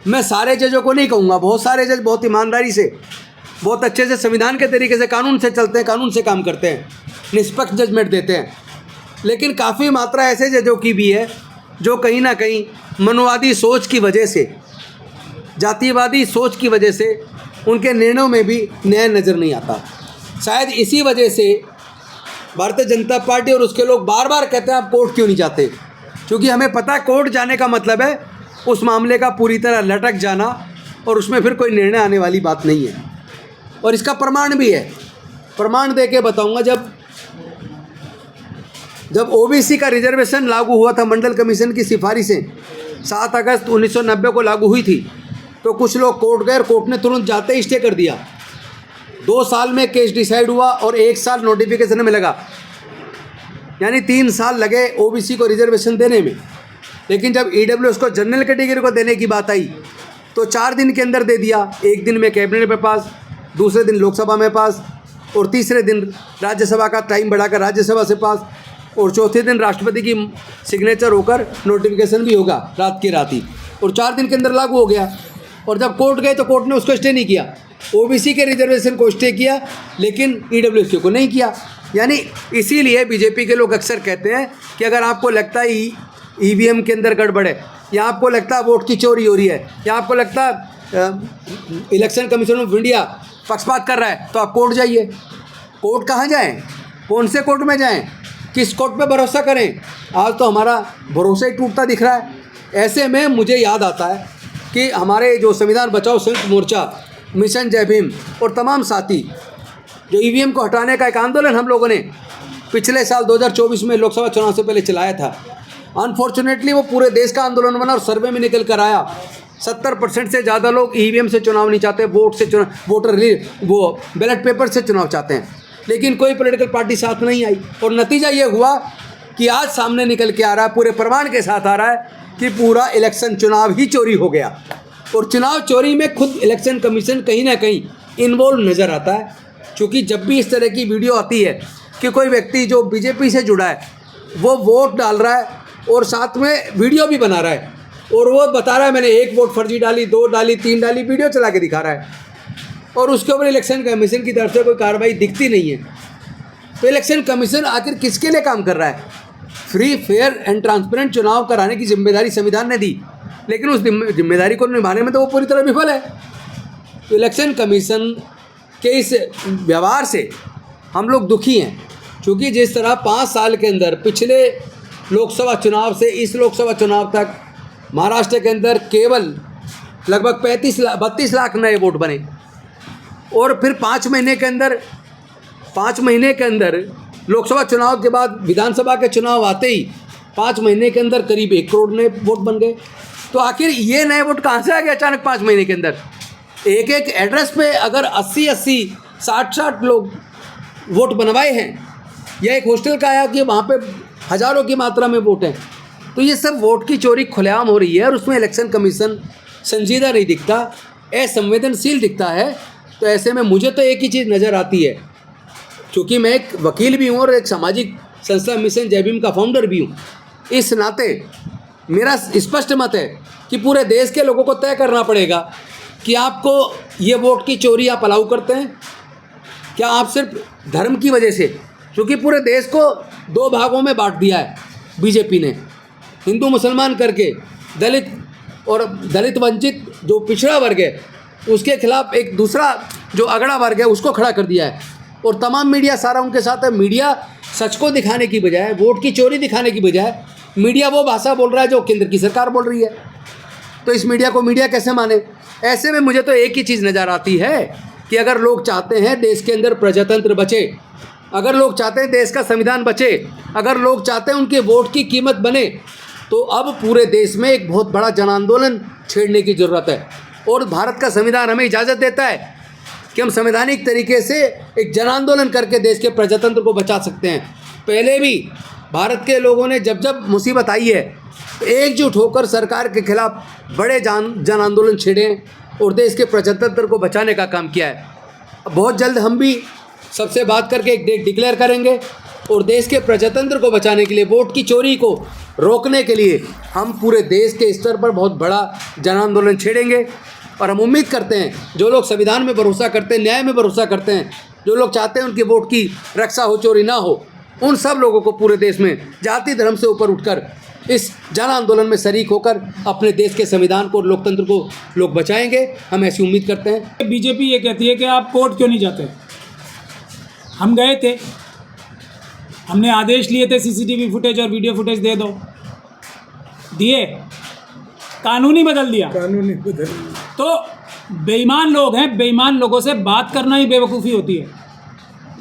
मैं सारे जजों को नहीं कहूँगा, बहुत सारे जज बहुत ईमानदारी से, बहुत अच्छे से, संविधान के तरीके से, कानून से चलते हैं, कानून से काम करते हैं, निष्पक्ष जजमेंट देते हैं। लेकिन काफ़ी मात्रा ऐसे जजों की भी है जो कहीं ना कहीं मनुवादी सोच की वजह से, जातिवादी सोच की वजह से उनके निर्णयों में भी न्याय नज़र नहीं आता। शायद इसी वजह से भारतीय जनता पार्टी और उसके लोग बार बार कहते हैं आप कोर्ट क्यों नहीं जाते, क्योंकि हमें पता है कोर्ट जाने का मतलब है उस मामले का पूरी तरह लटक जाना, और उसमें फिर कोई निर्णय आने वाली बात नहीं है। और इसका प्रमाण भी है, प्रमाण दे के बताऊँगा। जब ओबीसी का रिजर्वेशन लागू हुआ था, मंडल कमीशन की सिफारिशें 7 अगस्त 1990 को लागू हुई थी, तो कुछ लोग कोर्ट गए और कोर्ट ने तुरंत जाते ही स्टे कर दिया। 2 साल में केस डिसाइड हुआ और 1 साल नोटिफिकेशन में लगा, यानी 3 साल लगे ओबीसी को रिजर्वेशन देने में। लेकिन जब ईडब्ल्यूएस को जनरल कैटेगरी को देने की बात आई तो 4 दिन के अंदर दे दिया। 1 दिन में कैबिनेट में पास, दूसरे दिन लोकसभा में पास, और तीसरे दिन राज्यसभा का टाइम बढ़ाकर राज्यसभा से पास, और चौथे दिन राष्ट्रपति की सिग्नेचर होकर नोटिफिकेशन भी होगा रात की रात ही, और 4 दिन के अंदर लागू हो गया। और जब कोर्ट गए तो कोर्ट ने उसको स्टे नहीं किया, ओबीसी के रिजर्वेशन को स्टे किया, लेकिन ईडब्ल्यूएस को नहीं किया। यानी इसीलिए बीजेपी के लोग अक्सर कहते हैं कि अगर आपको लगता है ईवीएम के अंदर गड़बड़ है, या आपको लगता है वोट की चोरी हो रही है, या आपको लगता है इलेक्शन कमीशन ऑफ इंडिया पक्षपात कर रहा है, तो आप कोर्ट जाइए। कोर्ट कहाँ जाएं, कौन से कोर्ट में जाएं, किस कोर्ट पे भरोसा करें। आज तो हमारा भरोसा ही टूटता दिख रहा है। ऐसे में मुझे याद आता है कि हमारे जो संविधान बचाओ संयुक्त मोर्चा, मिशन जय भीम और तमाम साथी, जो ईवीएम को हटाने का एक आंदोलन हम लोगों ने पिछले साल 2024 में लोकसभा चुनाव से पहले चलाया था। अनफॉर्चुनेटली वो पूरे देश का आंदोलन बना और सर्वे में निकल कर आया 70% से ज़्यादा लोग ईवीएम से चुनाव नहीं चाहते, वो बैलेट पेपर से चुनाव चाहते हैं। लेकिन कोई पॉलिटिकल पार्टी साथ नहीं आई, और नतीजा ये हुआ कि आज सामने निकल के आ रहा है, पूरे प्रमाण के साथ आ रहा है कि पूरा इलेक्शन चुनाव ही चोरी हो गया। और चुनाव चोरी में खुद इलेक्शन कमीशन कहीं ना कहीं इन्वॉल्व नज़र आता है, क्योंकि जब भी इस तरह की वीडियो आती है कि कोई व्यक्ति जो बीजेपी से जुड़ा है वो वोट डाल रहा है और साथ में वीडियो भी बना रहा है, और वो बता रहा है मैंने 1 वोट फर्जी डाली, 2 डाली, 3 डाली, वीडियो चला के दिखा रहा है, और उसके ऊपर इलेक्शन कमीशन की तरफ से कोई कार्रवाई दिखती नहीं है। तो इलेक्शन कमीशन आखिर किसके लिए काम कर रहा है। फ्री, फेयर एंड ट्रांसपेरेंट चुनाव कराने की जिम्मेदारी संविधान ने दी, लेकिन उस जिम्मेदारी को निभाने में तो वो पूरी तरह विफल है। तो इलेक्शन कमीशन के इस व्यवहार से हम लोग दुखी हैं, क्योंकि जिस तरह 5 साल के अंदर पिछले लोकसभा चुनाव से इस लोकसभा चुनाव तक महाराष्ट्र के अंदर केवल लगभग 32 लाख नए वोट बने, और फिर 5 महीने के अंदर लोकसभा चुनाव के बाद विधानसभा के चुनाव आते ही 5 महीने के अंदर करीब 1 करोड़ नए वोट बन गए। तो आखिर ये नए वोट कहाँ से आ गए अचानक 5 महीने के अंदर। एक एक एड्रेस पे अगर 80-80, 60-60 लोग वोट बनवाए हैं, या एक हॉस्टल का आया कि वहाँ पे हज़ारों की मात्रा में वोट हैं। तो ये सब वोट की चोरी खुलेआम हो रही है और उसमें इलेक्शन कमीशन संजीदा नहीं दिखता, असंवेदनशील दिखता है। तो ऐसे में मुझे तो एक ही चीज़ नज़र आती है, क्योंकि मैं एक वकील भी हूँ और एक सामाजिक संस्था मिशन जय भीम का फाउंडर भी हूँ, इस नाते मेरा स्पष्ट मत है कि पूरे देश के लोगों को तय करना पड़ेगा कि आपको ये वोट की चोरी आप अलाउ करते हैं क्या, आप सिर्फ धर्म की वजह से, क्योंकि पूरे देश को 2 भागों में बांट दिया है बीजेपी ने, हिंदू मुसलमान करके, दलित वंचित जो पिछड़ा वर्ग है उसके खिलाफ एक दूसरा जो अगड़ा वर्ग है उसको खड़ा कर दिया है, और तमाम मीडिया सारा उनके साथ है। मीडिया सच को दिखाने की बजाय, वोट की चोरी दिखाने की बजाय, मीडिया वो भाषा बोल रहा है जो केंद्र की सरकार बोल रही है। तो इस मीडिया को मीडिया कैसे माने? ऐसे में मुझे तो एक ही चीज़ नज़र आती है कि अगर लोग चाहते हैं देश के अंदर प्रजातंत्र बचे, अगर लोग चाहते हैं देश का संविधान बचे, अगर लोग चाहते हैं उनके वोट की कीमत बने, तो अब पूरे देश में एक बहुत बड़ा जन आंदोलन छेड़ने की ज़रूरत है। और भारत का संविधान हमें इजाज़त देता है कि हम संवैधानिक तरीके से एक जन आंदोलन करके देश के प्रजातंत्र को बचा सकते हैं। पहले भी भारत के लोगों ने जब जब मुसीबत आई है तो एकजुट होकर सरकार के खिलाफ बड़े जन आंदोलन छेड़े और देश के प्रजातंत्र को बचाने का काम किया है। बहुत जल्द हम भी सबसे बात करके एक डेट डिक्लेयर करेंगे और देश के प्रजातंत्र को बचाने के लिए, वोट की चोरी को रोकने के लिए हम पूरे देश के स्तर पर बहुत बड़ा जन आंदोलन छेड़ेंगे। और हम उम्मीद करते हैं जो लोग संविधान में भरोसा करते हैं, न्याय में भरोसा करते हैं, जो लोग चाहते हैं उनके वोट की रक्षा हो, चोरी ना हो, उन सब लोगों को पूरे देश में जाति धर्म से ऊपर उठकर इस जन आंदोलन में शरीक होकर अपने देश के संविधान को और लोकतंत्र को लोग बचाएंगे। हम ऐसी उम्मीद करते हैं। बीजेपी ये कहती है कि आप कोर्ट क्यों नहीं जाते? हम गए थे, हमने आदेश लिए थे सीसीटीवी फुटेज और वीडियो फुटेज दे दो, दिए, कानूनी बदल दिया। कानूनी बदल तो बेईमान लोग हैं, बेईमान लोगों से बात करना ही बेवकूफ़ी होती है,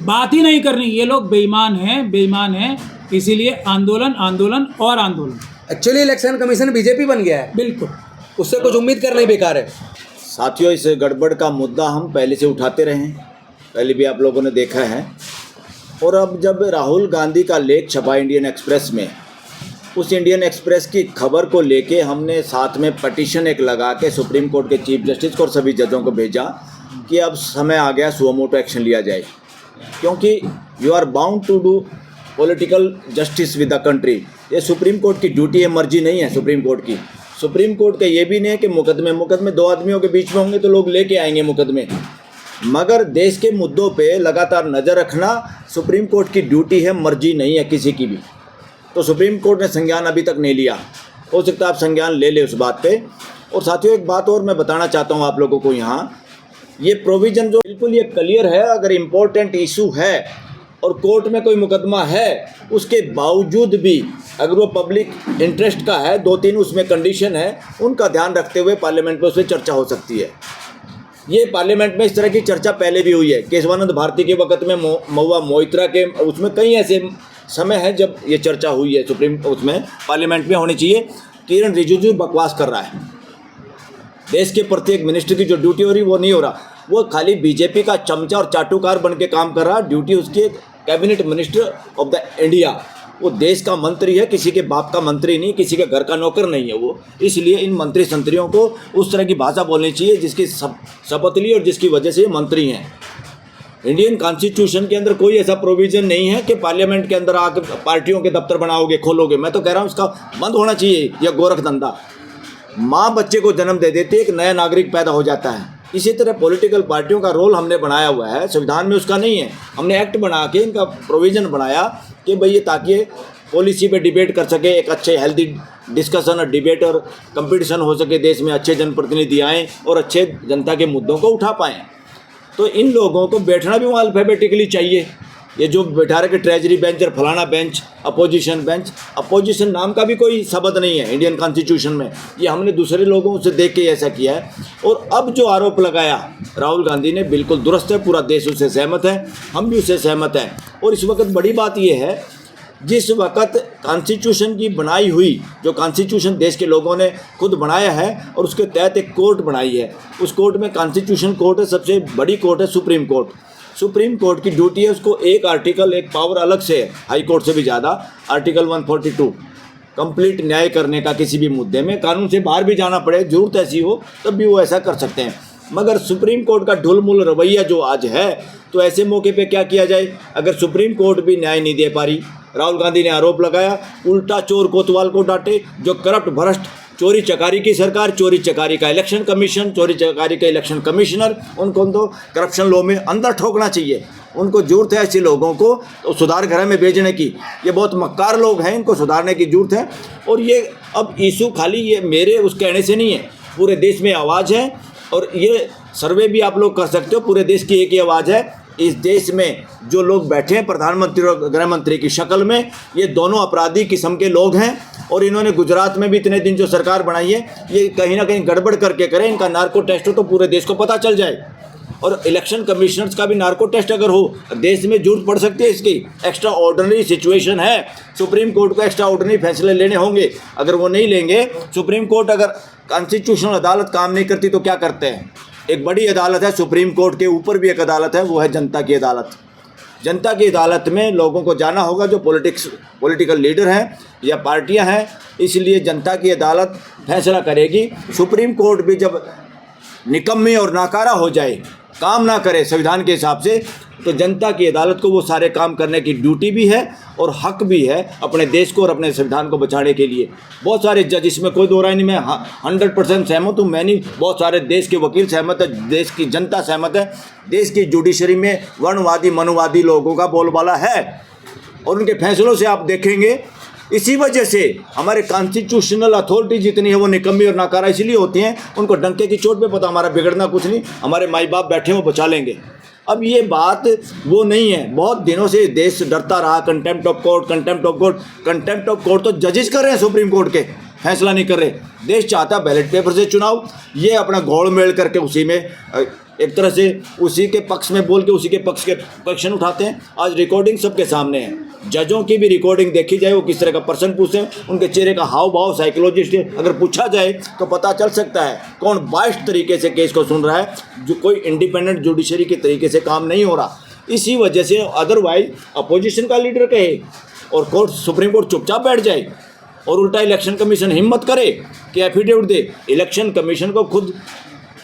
बात ही नहीं करनी। ये लोग बेईमान हैं, इसीलिए आंदोलन आंदोलन और आंदोलन। एक्चुअली इलेक्शन कमीशन बीजेपी बन गया है, बिल्कुल, उससे कुछ उम्मीद करना ही बेकार है। साथियों, इस गड़बड़ का मुद्दा हम पहले से उठाते रहे हैं, पहले भी आप लोगों ने देखा है। और अब जब राहुल गांधी का लेख छपा इंडियन एक्सप्रेस में, उस इंडियन एक्सप्रेस की खबर को लेके हमने साथ में पटिशन एक लगा के सुप्रीम कोर्ट के चीफ जस्टिस को और सभी जजों को भेजा कि अब समय आ गया सुओ मोटो एक्शन लिया जाए, क्योंकि you are bound to do political justice with the country. ये सुप्रीम कोर्ट की ड्यूटी है, मर्जी नहीं है सुप्रीम कोर्ट की। सुप्रीम कोर्ट का ये भी नहीं है कि मुकदमे 2 आदमियों के बीच में होंगे तो लोग लेके आएंगे मुकदमे, मगर देश के मुद्दों पे लगातार नज़र रखना सुप्रीम कोर्ट की ड्यूटी है, मर्जी नहीं है किसी की भी। तो सुप्रीम कोर्ट ने संज्ञान अभी तक नहीं लिया, हो सकता है आप संज्ञान ले ले उस बात पे। और साथियों, एक बात और मैं बताना चाहता हूँ आप लोगों को, यहाँ ये प्रोविज़न जो बिल्कुल ये क्लियर है, अगर इम्पोर्टेंट इशू है और कोर्ट में कोई मुकदमा है, उसके बावजूद भी अगर वो पब्लिक इंटरेस्ट का है, 2-3 उसमें कंडीशन है, उनका ध्यान रखते हुए पार्लियामेंट में उस पर चर्चा हो सकती है। ये पार्लियामेंट में इस तरह की चर्चा पहले भी हुई है। केशवानंद भारती के वक्त में, महुआ मोइत्रा के, उसमें कई ऐसे समय है जब ये चर्चा हुई है सुप्रीम, उसमें पार्लियामेंट में होनी चाहिए। किरण रिजिजू बकवास कर रहा है, देश के प्रत्येक मिनिस्टर की जो ड्यूटी हो रही वो नहीं हो रहा, वो खाली बीजेपी का चमचा और चाटुकार बन के काम कर रहा। ड्यूटी उसकी cabinet minister of the India, वो देश का मंत्री है, किसी के बाप का मंत्री नहीं, किसी के घर का नौकर नहीं है वो। इसलिए इन मंत्री संतरियों को उस तरह की भाषा बोलनी चाहिए जिसकी शपथ ली और जिसकी वजह से ये मंत्री हैं। इंडियन कॉन्स्टिट्यूशन के अंदर कोई ऐसा प्रोविज़न नहीं है कि पार्लियामेंट के अंदर आकर पार्टियों के दफ्तर बनाओगे, खोलोगे। मैं तो कह रहा हूँ इसका बंद होना चाहिए यह गोरख धंधा। माँ बच्चे को जन्म दे देती है, एक नया नागरिक पैदा हो जाता है। इसी तरह पॉलिटिकल पार्टियों का रोल हमने बनाया हुआ है, संविधान में उसका नहीं है। हमने एक्ट बना के इनका प्रोविज़न बनाया कि भाई ये ताकि पॉलिसी पे डिबेट कर सके, एक अच्छे हेल्दी डिस्कशन और डिबेट और कंपटीशन हो सके, देश में अच्छे जनप्रतिनिधि आएँ और अच्छे जनता के मुद्दों को उठा पाएँ। तो इन लोगों को बैठना भी वहाँ अल्फ़ाबेटिकली चाहिए। ये जो बैठा रहे कि ट्रेजरी बेंच और फलाना बेंच, अपोजिशन बेंच, अपोजिशन नाम का भी कोई शब्द नहीं है इंडियन कॉन्स्टिट्यूशन में। ये हमने दूसरे लोगों से देख के ऐसा किया है। और अब जो आरोप लगाया राहुल गांधी ने बिल्कुल दुरुस्त है, पूरा देश उससे सहमत है, हम भी उससे सहमत हैं। और इस वक्त बड़ी बात यह है, जिस वक्त कॉन्स्टिट्यूशन की बनाई हुई, जो कॉन्स्टिट्यूशन देश के लोगों ने खुद बनाया है और उसके तहत एक कोर्ट बनाई है, उस कोर्ट में कॉन्स्टिट्यूशन कोर्ट है, सबसे बड़ी कोर्ट है सुप्रीम कोर्ट। सुप्रीम कोर्ट की ड्यूटी है, उसको एक आर्टिकल, एक पावर अलग से है हाई कोर्ट से भी ज़्यादा, आर्टिकल 142 कंप्लीट न्याय करने का। किसी भी मुद्दे में कानून से बाहर भी जाना पड़े, जरूरत ऐसी हो तब भी वो ऐसा कर सकते हैं। मगर सुप्रीम कोर्ट का ढुलमुल रवैया जो आज है, तो ऐसे मौके पे क्या किया जाए? अगर सुप्रीम कोर्ट भी न्याय नहीं दे पा रही, राहुल गांधी ने आरोप लगाया, उल्टा चोर कोतवाल को डांटे, जो करप्ट भ्रष्ट चोरी चकारी की सरकार, चोरी चकारी का इलेक्शन कमीशन, चोरी चकारी का इलेक्शन कमिश्नर, उनको तो करप्शन लॉ में अंदर ठोकना चाहिए। उनको जरूरत है ऐसे लोगों को तो सुधार गृह में भेजने की। ये बहुत मक्कार लोग हैं, इनको सुधारने की जरूरत है। और ये अब इशू खाली ये मेरे उस कहने से नहीं है, पूरे देश में आवाज़ है। और ये सर्वे भी आप लोग कर सकते हो, पूरे देश की एक ही आवाज़ है। इस देश में जो लोग बैठे हैं प्रधानमंत्री और गृह मंत्री की शक्ल में, ये दोनों अपराधी किस्म के लोग हैं। और इन्होंने गुजरात में भी इतने दिन जो सरकार बनाई है, ये कहीं ना कहीं गड़बड़ करके करें। इनका नार्को टेस्ट हो तो पूरे देश को पता चल जाए। और इलेक्शन कमिश्नर्स का भी नार्को टेस्ट अगर हो, देश में जरूरत पड़ सकती है इसकी। एक्स्ट्रा ऑर्डिनरी सिचुएशन है, सुप्रीम कोर्ट को एक्स्ट्रा ऑर्डिनरी फैसले लेने होंगे। अगर वो नहीं लेंगे, सुप्रीम कोर्ट अगर कॉन्स्टिट्यूशनल अदालत काम नहीं करती तो क्या करते हैं? एक बड़ी अदालत है सुप्रीम कोर्ट के ऊपर भी एक अदालत है, वो है जनता की अदालत। जनता की अदालत में लोगों को जाना होगा, जो पॉलिटिकल लीडर हैं या पार्टियां हैं। इसलिए जनता की अदालत फैसला करेगी। सुप्रीम कोर्ट भी जब निकम्मी और नाकारा हो जाए, काम ना करे संविधान के हिसाब से, तो जनता की अदालत को वो सारे काम करने की ड्यूटी भी है और हक भी है अपने देश को और अपने संविधान को बचाने के लिए। बहुत सारे जज, इसमें कोई दो राय नहीं, मैं 100% सहमत हूँ। मैं नहीं, बहुत सारे देश के वकील सहमत है, देश की जनता सहमत है। देश की जुडिशरी में वर्णवादी मनुवादी लोगों का बोलबाला है और उनके फैसलों से आप देखेंगे। इसी वजह से हमारे कॉन्स्टिट्यूशनल अथॉरिटी जितनी है वो निकम्मी और नाकारा इसलिए होती हैं, उनको डंके की चोट पे पता हमारा बिगड़ना कुछ नहीं, हमारे माई बाप बैठे वो बचा लेंगे। अब ये बात वो नहीं है। बहुत दिनों से देश डरता रहा, contempt of court, contempt of court. Contempt of court तो जजेस कर रहे हैं, सुप्रीम कोर्ट के फैसला नहीं कर रहे। देश चाहता बैलेट पेपर से चुनाव, ये अपना घोल मेल करके उसी में एक तरह से उसी के पक्ष में बोल के उसी के पक्ष के क्वेश्चन उठाते हैं। आज रिकॉर्डिंग सबके सामने है, जजों की भी रिकॉर्डिंग देखी जाए, वो किस तरह का प्रश्न पूछते हैं, उनके चेहरे का हाव भाव साइकोलॉजिस्ट अगर पूछा जाए तो पता चल सकता है कौन बाइस्ड तरीके से केस को सुन रहा है, जो कोई इंडिपेंडेंट जुडिशरी के तरीके से काम नहीं हो रहा। इसी वजह से अदरवाइज अपोजिशन का लीडर कहे और कोर्ट, सुप्रीम कोर्ट चुपचाप बैठ जाए और उल्टा इलेक्शन कमीशन हिम्मत करे कि एफिडेविट दे। इलेक्शन कमीशन को खुद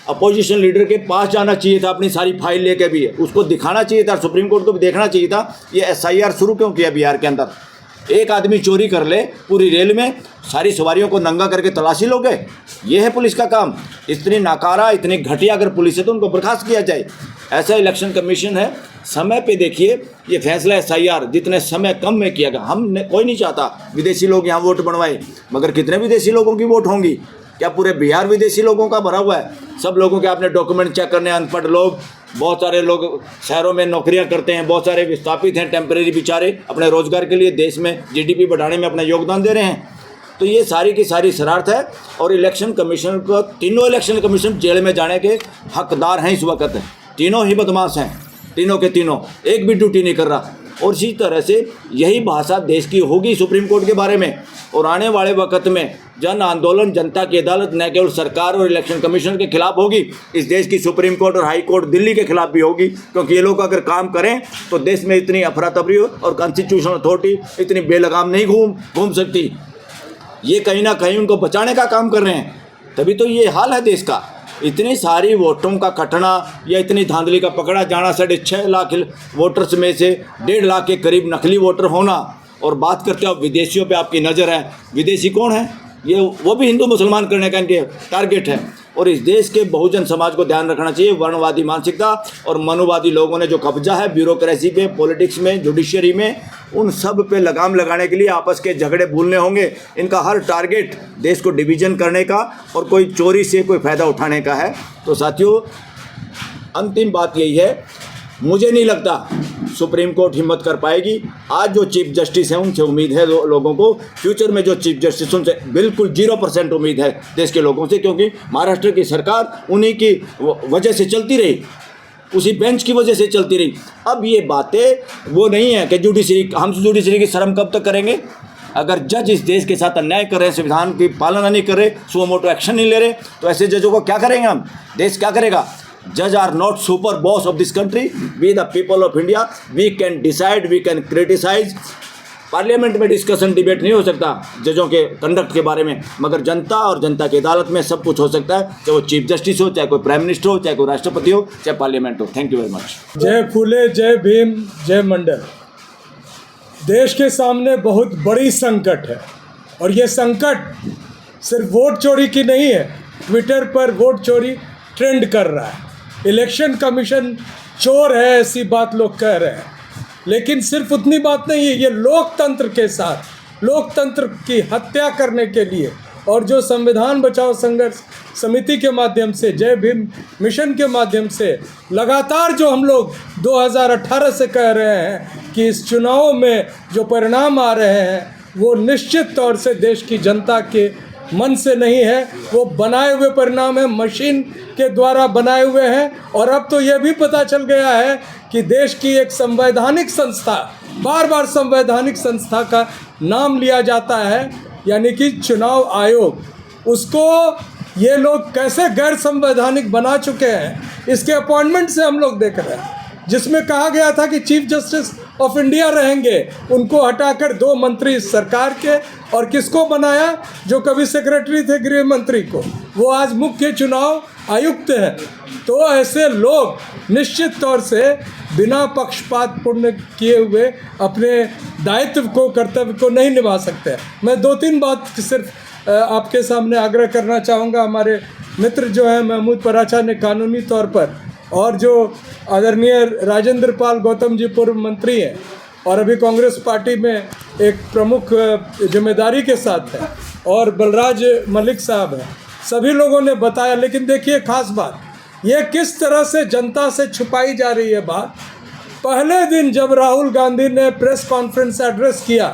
अपोजिशन लीडर के पास जाना चाहिए था, अपनी सारी फाइल लेके भी, उसको दिखाना चाहिए था, सुप्रीम कोर्ट को भी देखना चाहिए था ये SIR शुरू क्यों किया बिहार के अंदर। एक आदमी चोरी कर ले पूरी रेल में, सारी सवारियों को नंगा करके तलाशी लोगे, ये है पुलिस का काम। इतनी नाकारा, इतनी घटिया अगर पुलिस है तो उनको बर्खास्त किया जाए। ऐसा इलेक्शन कमीशन है। समय पे देखिए, ये फैसला SIR जितने समय कम में किया गया। कोई नहीं चाहता विदेशी लोग यहाँ वोट बनवाए, मगर कितने विदेशी लोगों की वोट होंगी? क्या पूरे बिहार विदेशी लोगों का भरा हुआ है? सब लोगों के आपने डॉक्यूमेंट चेक करने, अनपढ़ लोग, बहुत सारे लोग शहरों में नौकरियां करते हैं, बहुत सारे विस्थापित हैं, टेम्परेरी बेचारे अपने रोजगार के लिए देश में GDP बढ़ाने में अपना योगदान दे रहे हैं। तो ये सारी की सारी शरारत है। और इलेक्शन कमीशन को, तीनों इलेक्शन कमीशन जेल में जाने के हकदार हैं इस वक्त। तीनों ही बदमाश हैं, तीनों के तीनों, एक भी ड्यूटी नहीं कर रहा। और इसी तरह से यही भाषा देश की होगी सुप्रीम कोर्ट के बारे में। और आने वाले वक्त में जन आंदोलन जनता की अदालत न केवल सरकार और इलेक्शन कमीशन के खिलाफ होगी, इस देश की सुप्रीम कोर्ट और हाई कोर्ट दिल्ली के खिलाफ भी होगी। क्योंकि ये लोग अगर काम करें तो देश में इतनी अफरा तफरी और कॉन्स्टिट्यूशनल अथॉरिटी इतनी बेलगाम नहीं घूम सकती। ये कहीं ना कहीं उनको बचाने का काम कर रहे हैं, तभी तो ये हाल है देश का। इतनी सारी वोटों का कटना या इतनी धांधली का पकड़ा जाना, 6.5 लाख वोटर्स में से 1.5 लाख के करीब नकली वोटर होना। और बात करते हो विदेशियों पे आपकी नज़र है, विदेशी कौन है? ये वो भी हिंदू मुसलमान करने का इनके टारगेट है। और इस देश के बहुजन समाज को ध्यान रखना चाहिए। वर्णवादी मानसिकता और मनुवादी लोगों ने जो कब्जा है ब्यूरोक्रेसी पे, पॉलिटिक्स में, जुडिशरी में, उन सब पे लगाम लगाने के लिए आपस के झगड़े भूलने होंगे। इनका हर टारगेट देश को डिवीजन करने का और कोई चोरी से कोई फ़ायदा उठाने का है। तो साथियों, अंतिम बात यही है, मुझे नहीं लगता सुप्रीम कोर्ट हिम्मत कर पाएगी। आज जो चीफ जस्टिस हैं उनसे उम्मीद है लोगों को, फ्यूचर में जो चीफ जस्टिस उनसे बिल्कुल 0% उम्मीद है देश के लोगों से। क्योंकि महाराष्ट्र की सरकार उन्हीं की वजह से चलती रही, उसी बेंच की वजह से चलती रही। अब ये बातें वो नहीं है कि जुडिशरी, हम जुडिशरी की शर्म कब तक करेंगे? अगर जज इस देश के साथ अन्याय कर रहे हैं, संविधान की पालना नहीं कर रहे, सुओ मोटो एक्शन नहीं ले रहे, तो ऐसे जजों को क्या करेंगे हम? देश क्या करेगा? Judge are not super boss of this country. We the people of India, we can decide, we can criticize. Parliament में डिस्कशन डिबेट नहीं हो सकता जजों के कंडक्ट के बारे में, मगर जनता और जनता की अदालत में सब कुछ हो सकता है, चाहे वो चीफ जस्टिस हो, चाहे कोई प्राइम मिनिस्टर हो, चाहे कोई राष्ट्रपति हो, चाहे पार्लियामेंट हो। Thank you very much. जय फूले, जय भीम, जय मंडल। देश के सामने बहुत बड़ी संकट है और ये संकट सिर्फ वोट चोरी की नहीं है। ट्विटर पर वोट चोरी ट्रेंड कर रहा है, इलेक्शन कमीशन चोर है ऐसी बात लोग कह रहे हैं। लेकिन सिर्फ उतनी बात नहीं है, ये लोकतंत्र के साथ लोकतंत्र की हत्या करने के लिए और जो संविधान बचाओ संघर्ष समिति के माध्यम से, जय भीम मिशन के माध्यम से लगातार जो हम लोग 2018 से कह रहे हैं कि इस चुनाव में जो परिणाम आ रहे हैं वो निश्चित तौर से देश की जनता के मन से नहीं है, वो बनाए हुए परिणाम है, मशीन के द्वारा बनाए हुए हैं। और अब तो ये भी पता चल गया है कि देश की एक संवैधानिक संस्था, बार बार संवैधानिक संस्था का नाम लिया जाता है, यानी कि चुनाव आयोग, उसको ये लोग कैसे गैर संवैधानिक बना चुके हैं इसके अपॉइंटमेंट से हम लोग देख रहे हैं। जिसमें कहा गया था कि चीफ जस्टिस ऑफ इंडिया रहेंगे, उनको हटाकर 2 मंत्री इस सरकार के, और किसको बनाया, जो कभी सेक्रेटरी थे गृह मंत्री को, वो आज मुख्य चुनाव आयुक्त हैं। तो ऐसे लोग निश्चित तौर से बिना पक्षपात पूर्ण किए हुए अपने दायित्व को, कर्तव्य को नहीं निभा सकते। मैं 2-3 बात सिर्फ आपके सामने आग्रह करना चाहूँगा। हमारे मित्र जो हैं महमूद पराचा ने कानूनी तौर पर, और जो आदरणीय राजेंद्र पाल गौतम जी पूर्व मंत्री हैं और अभी कांग्रेस पार्टी में एक प्रमुख जिम्मेदारी के साथ हैं, और बलराज मलिक साहब हैं, सभी लोगों ने बताया। लेकिन देखिए खास बात, ये किस तरह से जनता से छुपाई जा रही है बात। पहले दिन जब राहुल गांधी ने प्रेस कॉन्फ्रेंस एड्रेस किया,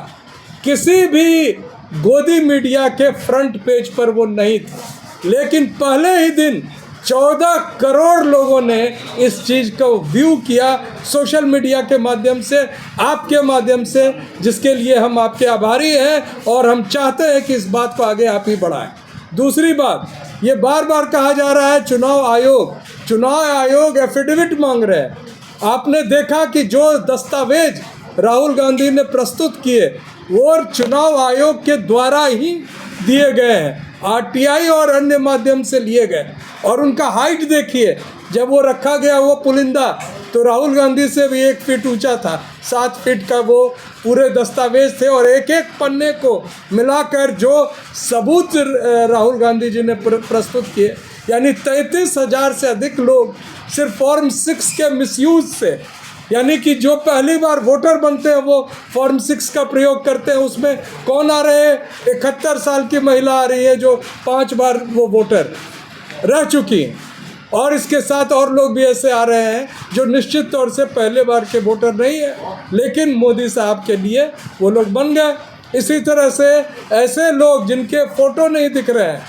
किसी भी गोदी मीडिया के फ्रंट पेज पर वो नहीं थे, लेकिन पहले ही दिन 14 करोड़ लोगों ने इस चीज़ को व्यू किया सोशल मीडिया के माध्यम से, आपके माध्यम से, जिसके लिए हम आपके आभारी हैं और हम चाहते हैं कि इस बात को आगे आप ही बढ़ाएं। दूसरी बात, ये बार बार कहा जा रहा है चुनाव आयोग एफिडेविट मांग रहे हैं। आपने देखा कि जो दस्तावेज राहुल गांधी ने प्रस्तुत किए वो चुनाव आयोग के द्वारा ही दिए गए हैं, आरटीआई और अन्य माध्यम से लिए गए। और उनका हाइट देखिए, जब वो रखा गया वो पुलिंदा, तो राहुल गांधी से भी 1 फीट ऊंचा था, 7 फीट का वो पूरे दस्तावेज थे। और एक एक पन्ने को मिलाकर जो सबूत राहुल गांधी जी ने प्रस्तुत किए, यानी 33,000 से अधिक लोग सिर्फ फॉर्म 6 के मिसयूज से, यानी कि जो पहली बार वोटर बनते हैं वो फॉर्म 6 का प्रयोग करते हैं। उसमें कौन आ रहे हैं, 71 साल की महिला आ रही है जो 5 बार वो वोटर रह चुकी हैं, और इसके साथ और लोग भी ऐसे आ रहे हैं जो निश्चित तौर से पहले बार के वोटर नहीं है, लेकिन मोदी साहब के लिए वो लोग बन गए। इसी तरह से ऐसे लोग जिनके फ़ोटो नहीं दिख रहे हैं,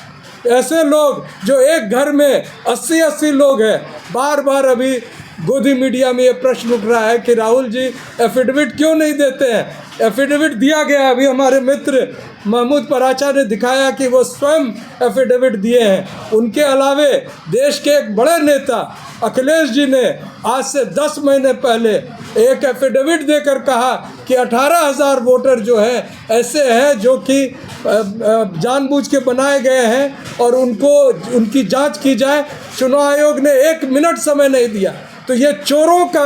ऐसे लोग जो एक घर में 80-80 लोग हैं, बार बार अभी गोदी मीडिया में ये प्रश्न उठ रहा है कि राहुल जी एफिडेविट क्यों नहीं देते हैं। एफिडेविट दिया गया, अभी हमारे मित्र महमूद पराचा ने दिखाया कि वो स्वयं एफिडेविट दिए हैं। उनके अलावे देश के एक बड़े नेता अखिलेश जी ने आज से 10 महीने पहले एक एफिडेविट देकर कहा कि 18,000 वोटर जो है ऐसे हैं जो कि जानबूझ के बनाए गए हैं और उनकी जांच की जाए। चुनाव आयोग ने 1 मिनट समय नहीं दिया। तो ये चोरों का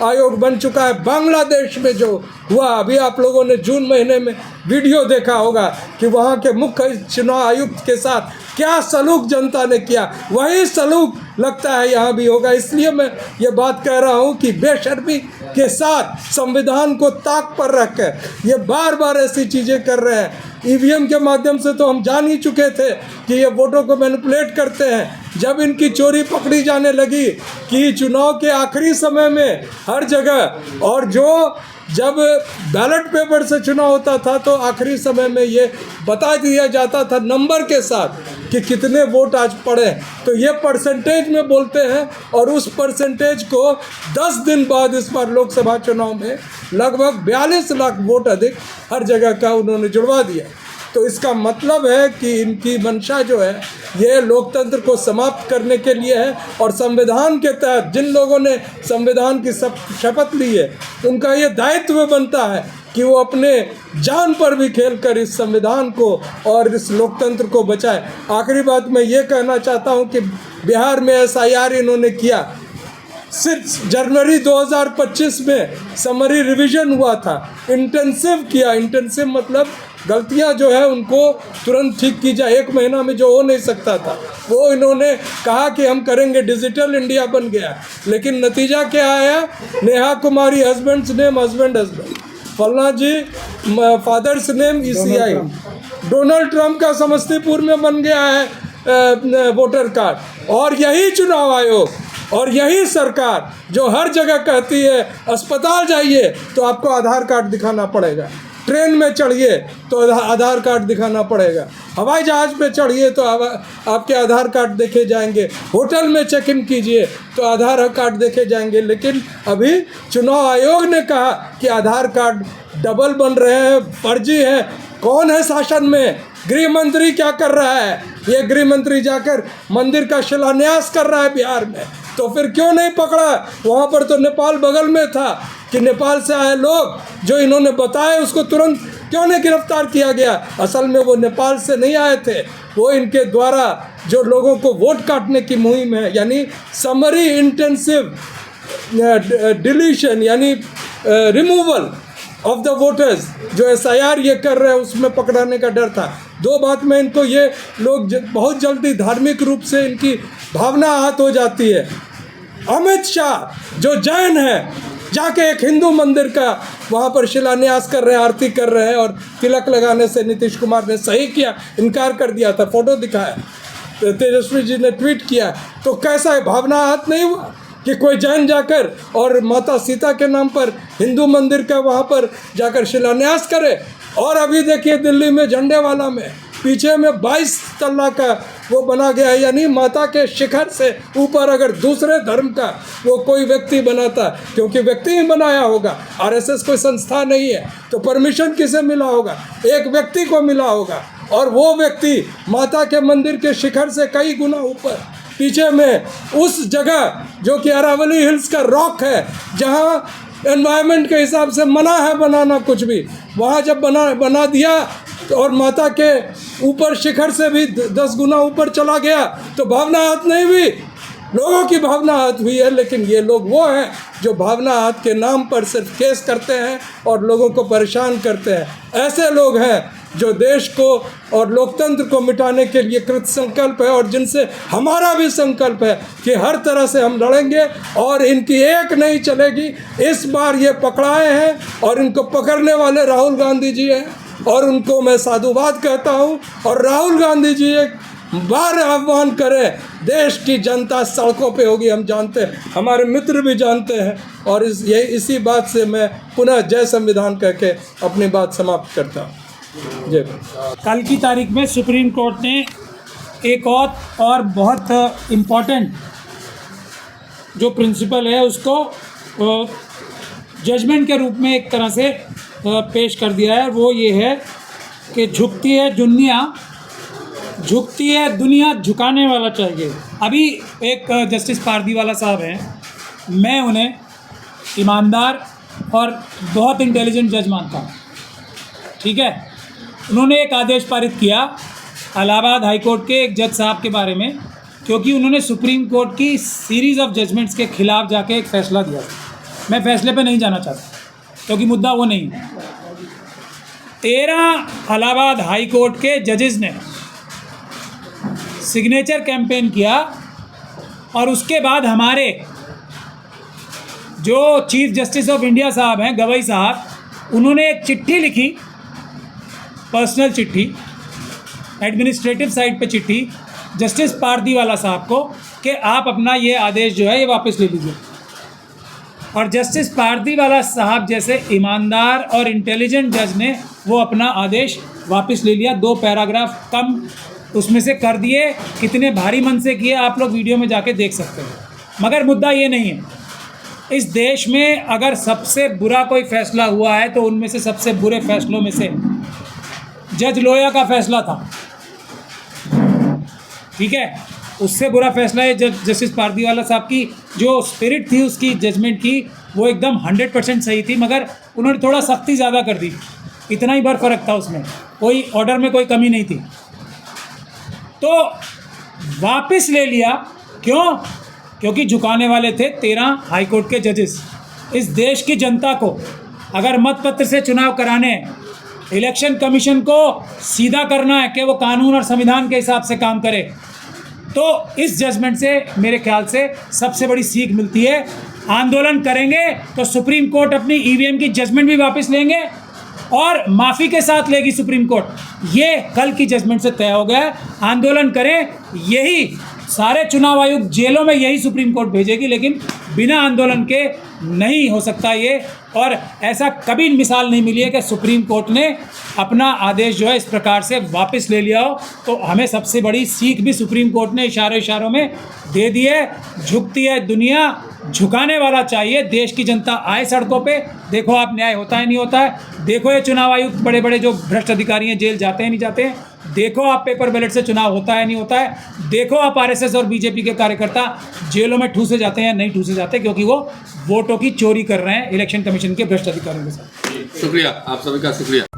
आयोग बन चुका है। बांग्लादेश में जो हुआ, अभी आप लोगों ने जून महीने में वीडियो देखा होगा कि वहाँ के मुख्य चुनाव आयुक्त के साथ क्या सलूक जनता ने किया, वही सलूक लगता है यहाँ भी होगा। इसलिए मैं ये बात कह रहा हूँ कि बेशर्मी के साथ संविधान को ताक पर रखकर ये बार बार ऐसी चीज़ें कर रहे हैं। ईवीएम के माध्यम से तो हम जान ही चुके थे कि ये वोटों को मैनिपुलेट करते हैं। जब इनकी चोरी पकड़ी जाने लगी कि चुनाव के आखिरी समय में हर जगह, और जो जब बैलेट पेपर से चुनाव होता था तो आखिरी समय में ये बता दिया जाता था नंबर के साथ कि कितने वोट आज पड़े, तो ये परसेंटेज में बोलते हैं। और उस परसेंटेज को 10 दिन बाद इस बार लोकसभा चुनाव में लगभग 42 लाख वोट अधिक हर जगह का उन्होंने जुड़वा दिया। तो इसका मतलब है कि इनकी मंशा जो है ये लोकतंत्र को समाप्त करने के लिए है। और संविधान के तहत जिन लोगों ने संविधान की शपथ ली है उनका ये दायित्व बनता है कि वो अपने जान पर भी खेल कर इस संविधान को और इस लोकतंत्र को बचाए। आखिरी बात मैं ये कहना चाहता हूँ कि बिहार में SIR इन्होंने किया, सिर्फ जनवरी 2025 में समरी रिवीजन हुआ था, इंटेंसिव किया। इंटेंसिव मतलब गलतियां जो है उनको तुरंत ठीक की जाए, 1 महीना में जो हो नहीं सकता था वो इन्होंने कहा कि हम करेंगे, डिजिटल इंडिया बन गया। लेकिन नतीजा क्या आया? Neha Kumari husband's name husband, फलना ji father's name ECI, Donald Trump का समस्तीपुर में बन गया है वोटर कार्ड। और यही चुनाव आयोग और यही सरकार जो हर जगह कहती है अस्पताल जाइए तो आपको आधार कार्ड दिखाना पड़ेगा, ट्रेन में चढ़िए तो आधार कार्ड दिखाना पड़ेगा, हवाई जहाज़ पे चढ़िए तो आपके आधार कार्ड देखे जाएंगे, होटल में चेक इन कीजिए तो आधार कार्ड देखे जाएंगे। लेकिन अभी चुनाव आयोग ने कहा कि आधार कार्ड डबल बन रहे हैं, फर्जी है। कौन है शासन में? गृह मंत्री क्या कर रहा है? ये गृह मंत्री जाकर मंदिर का शिलान्यास कर रहा है बिहार में, तो फिर क्यों नहीं पकड़ा? वहाँ पर तो नेपाल बगल में था कि नेपाल से आए लोग जो इन्होंने बताए उसको तुरंत क्यों नहीं गिरफ्तार किया गया? असल में वो नेपाल से नहीं आए थे, वो इनके द्वारा जो लोगों को वोट काटने की मुहिम है, यानी समरी इंटेंसिव डिलीशन यानी रिमूवल ऑफ द वोटर्स, जो SIR ये कर रहे हैं उसमें पकड़ाने का डर था। 2 बात में इनको ये लोग बहुत जल्दी धार्मिक रूप से इनकी भावना आहत हो जाती है। अमित शाह जो जैन है जाके एक हिंदू मंदिर का वहाँ पर शिलान्यास कर रहे हैं, आरती कर रहे हैं, और तिलक लगाने से नीतीश कुमार ने सही किया, इनकार कर दिया था, फोटो दिखाया, तेजस्वी जी ने ट्वीट किया। तो कैसा है, भावना आहत नहीं हुआ कि कोई जैन जाकर और माता सीता के नाम पर हिंदू मंदिर का वहाँ पर जाकर शिलान्यास करे? और अभी देखिए दिल्ली में झंडेवाला में पीछे में 22 तल्ला का वो बना गया है, यानी माता के शिखर से ऊपर अगर दूसरे धर्म का वो कोई व्यक्ति बनाता, क्योंकि व्यक्ति ही बनाया होगा, RSS कोई संस्था नहीं है, तो परमिशन किसे मिला होगा? एक व्यक्ति को मिला होगा, और वो व्यक्ति माता के मंदिर के शिखर से कई गुना ऊपर पीछे में उस जगह जो कि अरावली हिल्स का रॉक है, जहाँ एनवायरनमेंट के हिसाब से मना है बनाना कुछ भी, वहाँ जब बना दिया तो और माता के ऊपर शिखर से भी 10 गुना ऊपर चला गया, तो भावना आहत नहीं हुई? लोगों की भावना आहत हुई है। लेकिन ये लोग वो हैं जो भावना आहत के नाम पर सिर्फ केस करते हैं और लोगों को परेशान करते हैं। ऐसे लोग हैं जो देश को और लोकतंत्र को मिटाने के लिए कृत संकल्प है, और जिनसे हमारा भी संकल्प है कि हर तरह से हम लड़ेंगे और इनकी एक नहीं चलेगी। इस बार ये पकड़ाए हैं और इनको पकड़ने वाले राहुल गांधी जी हैं, और उनको मैं साधुवाद कहता हूँ। और राहुल गांधी जी एक बार आह्वान करें, देश की जनता सड़कों पे होगी, हम जानते हैं, हमारे मित्र भी जानते हैं। और इसी बात से मैं पुनः जय संविधान कह के अपनी बात समाप्त करता हूँ। जय। कल की तारीख में सुप्रीम कोर्ट ने एक और बहुत इम्पॉर्टेंट जो प्रिंसिपल है उसको जजमेंट के रूप में एक तरह से पेश कर दिया है। वो ये है कि झुकती है दुनिया झुकाने वाला चाहिए। अभी एक जस्टिस पारदीवाला साहब हैं, मैं उन्हें ईमानदार और बहुत इंटेलिजेंट जज मानता हूँ, ठीक है। उन्होंने एक आदेश पारित किया इलाहाबाद हाई कोर्ट के एक जज साहब के बारे में, क्योंकि उन्होंने सुप्रीम कोर्ट की सीरीज़ ऑफ जजमेंट्स के खिलाफ जाके एक फ़ैसला दिया। मैं फ़ैसले पे नहीं जाना चाहता क्योंकि मुद्दा वो नहीं है। 13 इलाहाबाद हाई कोर्ट के जजेस ने सिग्नेचर कैंपेन किया, और उसके बाद हमारे जो चीफ जस्टिस ऑफ इंडिया साहब हैं, गवई साहब, उन्होंने एक चिट्ठी लिखी, पर्सनल चिट्ठी, एडमिनिस्ट्रेटिव साइड पे चिट्ठी जस्टिस पारदीवाला साहब को कि आप अपना ये आदेश जो है ये वापस ले लीजिए। और जस्टिस पारदीवाला साहब जैसे ईमानदार और इंटेलिजेंट जज ने वो अपना आदेश वापस ले लिया, 2 पैराग्राफ कम उसमें से कर दिए। कितने भारी मन से किए आप लोग वीडियो में जाके देख सकते हैं। मगर मुद्दा ये नहीं है, इस देश में अगर सबसे बुरा कोई फैसला हुआ है तो उनमें से सबसे बुरे फैसलों में से जज लोया का फैसला था, ठीक है। उससे बुरा फैसला है जस्टिस पारदीवाला साहब की जो स्पिरिट थी उसकी जजमेंट की, वो एकदम 100% सही थी, मगर उन्होंने थोड़ा सख्ती ज़्यादा कर दी, इतना ही बार फ़र्क था उसमें, कोई ऑर्डर में कोई कमी नहीं थी। तो वापस ले लिया, क्यों? क्योंकि झुकाने वाले थे 13 हाई कोर्ट के जजेस। इस देश की जनता को अगर मतपत्र से चुनाव कराने हैं, इलेक्शन कमीशन को सीधा करना है कि वो कानून और संविधान के हिसाब से काम करे, तो इस जजमेंट से मेरे ख्याल से सबसे बड़ी सीख मिलती है। आंदोलन करेंगे तो सुप्रीम कोर्ट अपनी ईवीएम की जजमेंट भी वापस लेंगे और माफ़ी के साथ लेगी सुप्रीम कोर्ट। ये कल की जजमेंट से तय हो गया है। आंदोलन करें, यही सारे चुनाव आयोग जेलों में यही सुप्रीम कोर्ट भेजेगी, लेकिन बिना आंदोलन के नहीं हो सकता ये। और ऐसा कभी मिसाल नहीं मिली है कि सुप्रीम कोर्ट ने अपना आदेश जो है इस प्रकार से वापस ले लिया हो। तो हमें सबसे बड़ी सीख भी सुप्रीम कोर्ट ने इशारों में दे दी है। झुकती है दुनिया, झुकाने वाला चाहिए। देश की जनता आए सड़कों पे, देखो आप न्याय होता है नहीं होता है। देखो ये चुनाव आयुक्त बड़े बड़े जो भ्रष्ट अधिकारी हैं जेल जाते हैं नहीं जाते हैं। देखो आप पेपर बैलेट से चुनाव होता है नहीं होता है। देखो आप आरएसएस और बीजेपी के कार्यकर्ता जेलों में ठूसे जाते हैं या नहीं ठूसे जाते, क्योंकि वो वोटों की चोरी कर रहे हैं इलेक्शन कमीशन के भ्रष्ट अधिकारियों के साथ। शुक्रिया, आप सभी का शुक्रिया।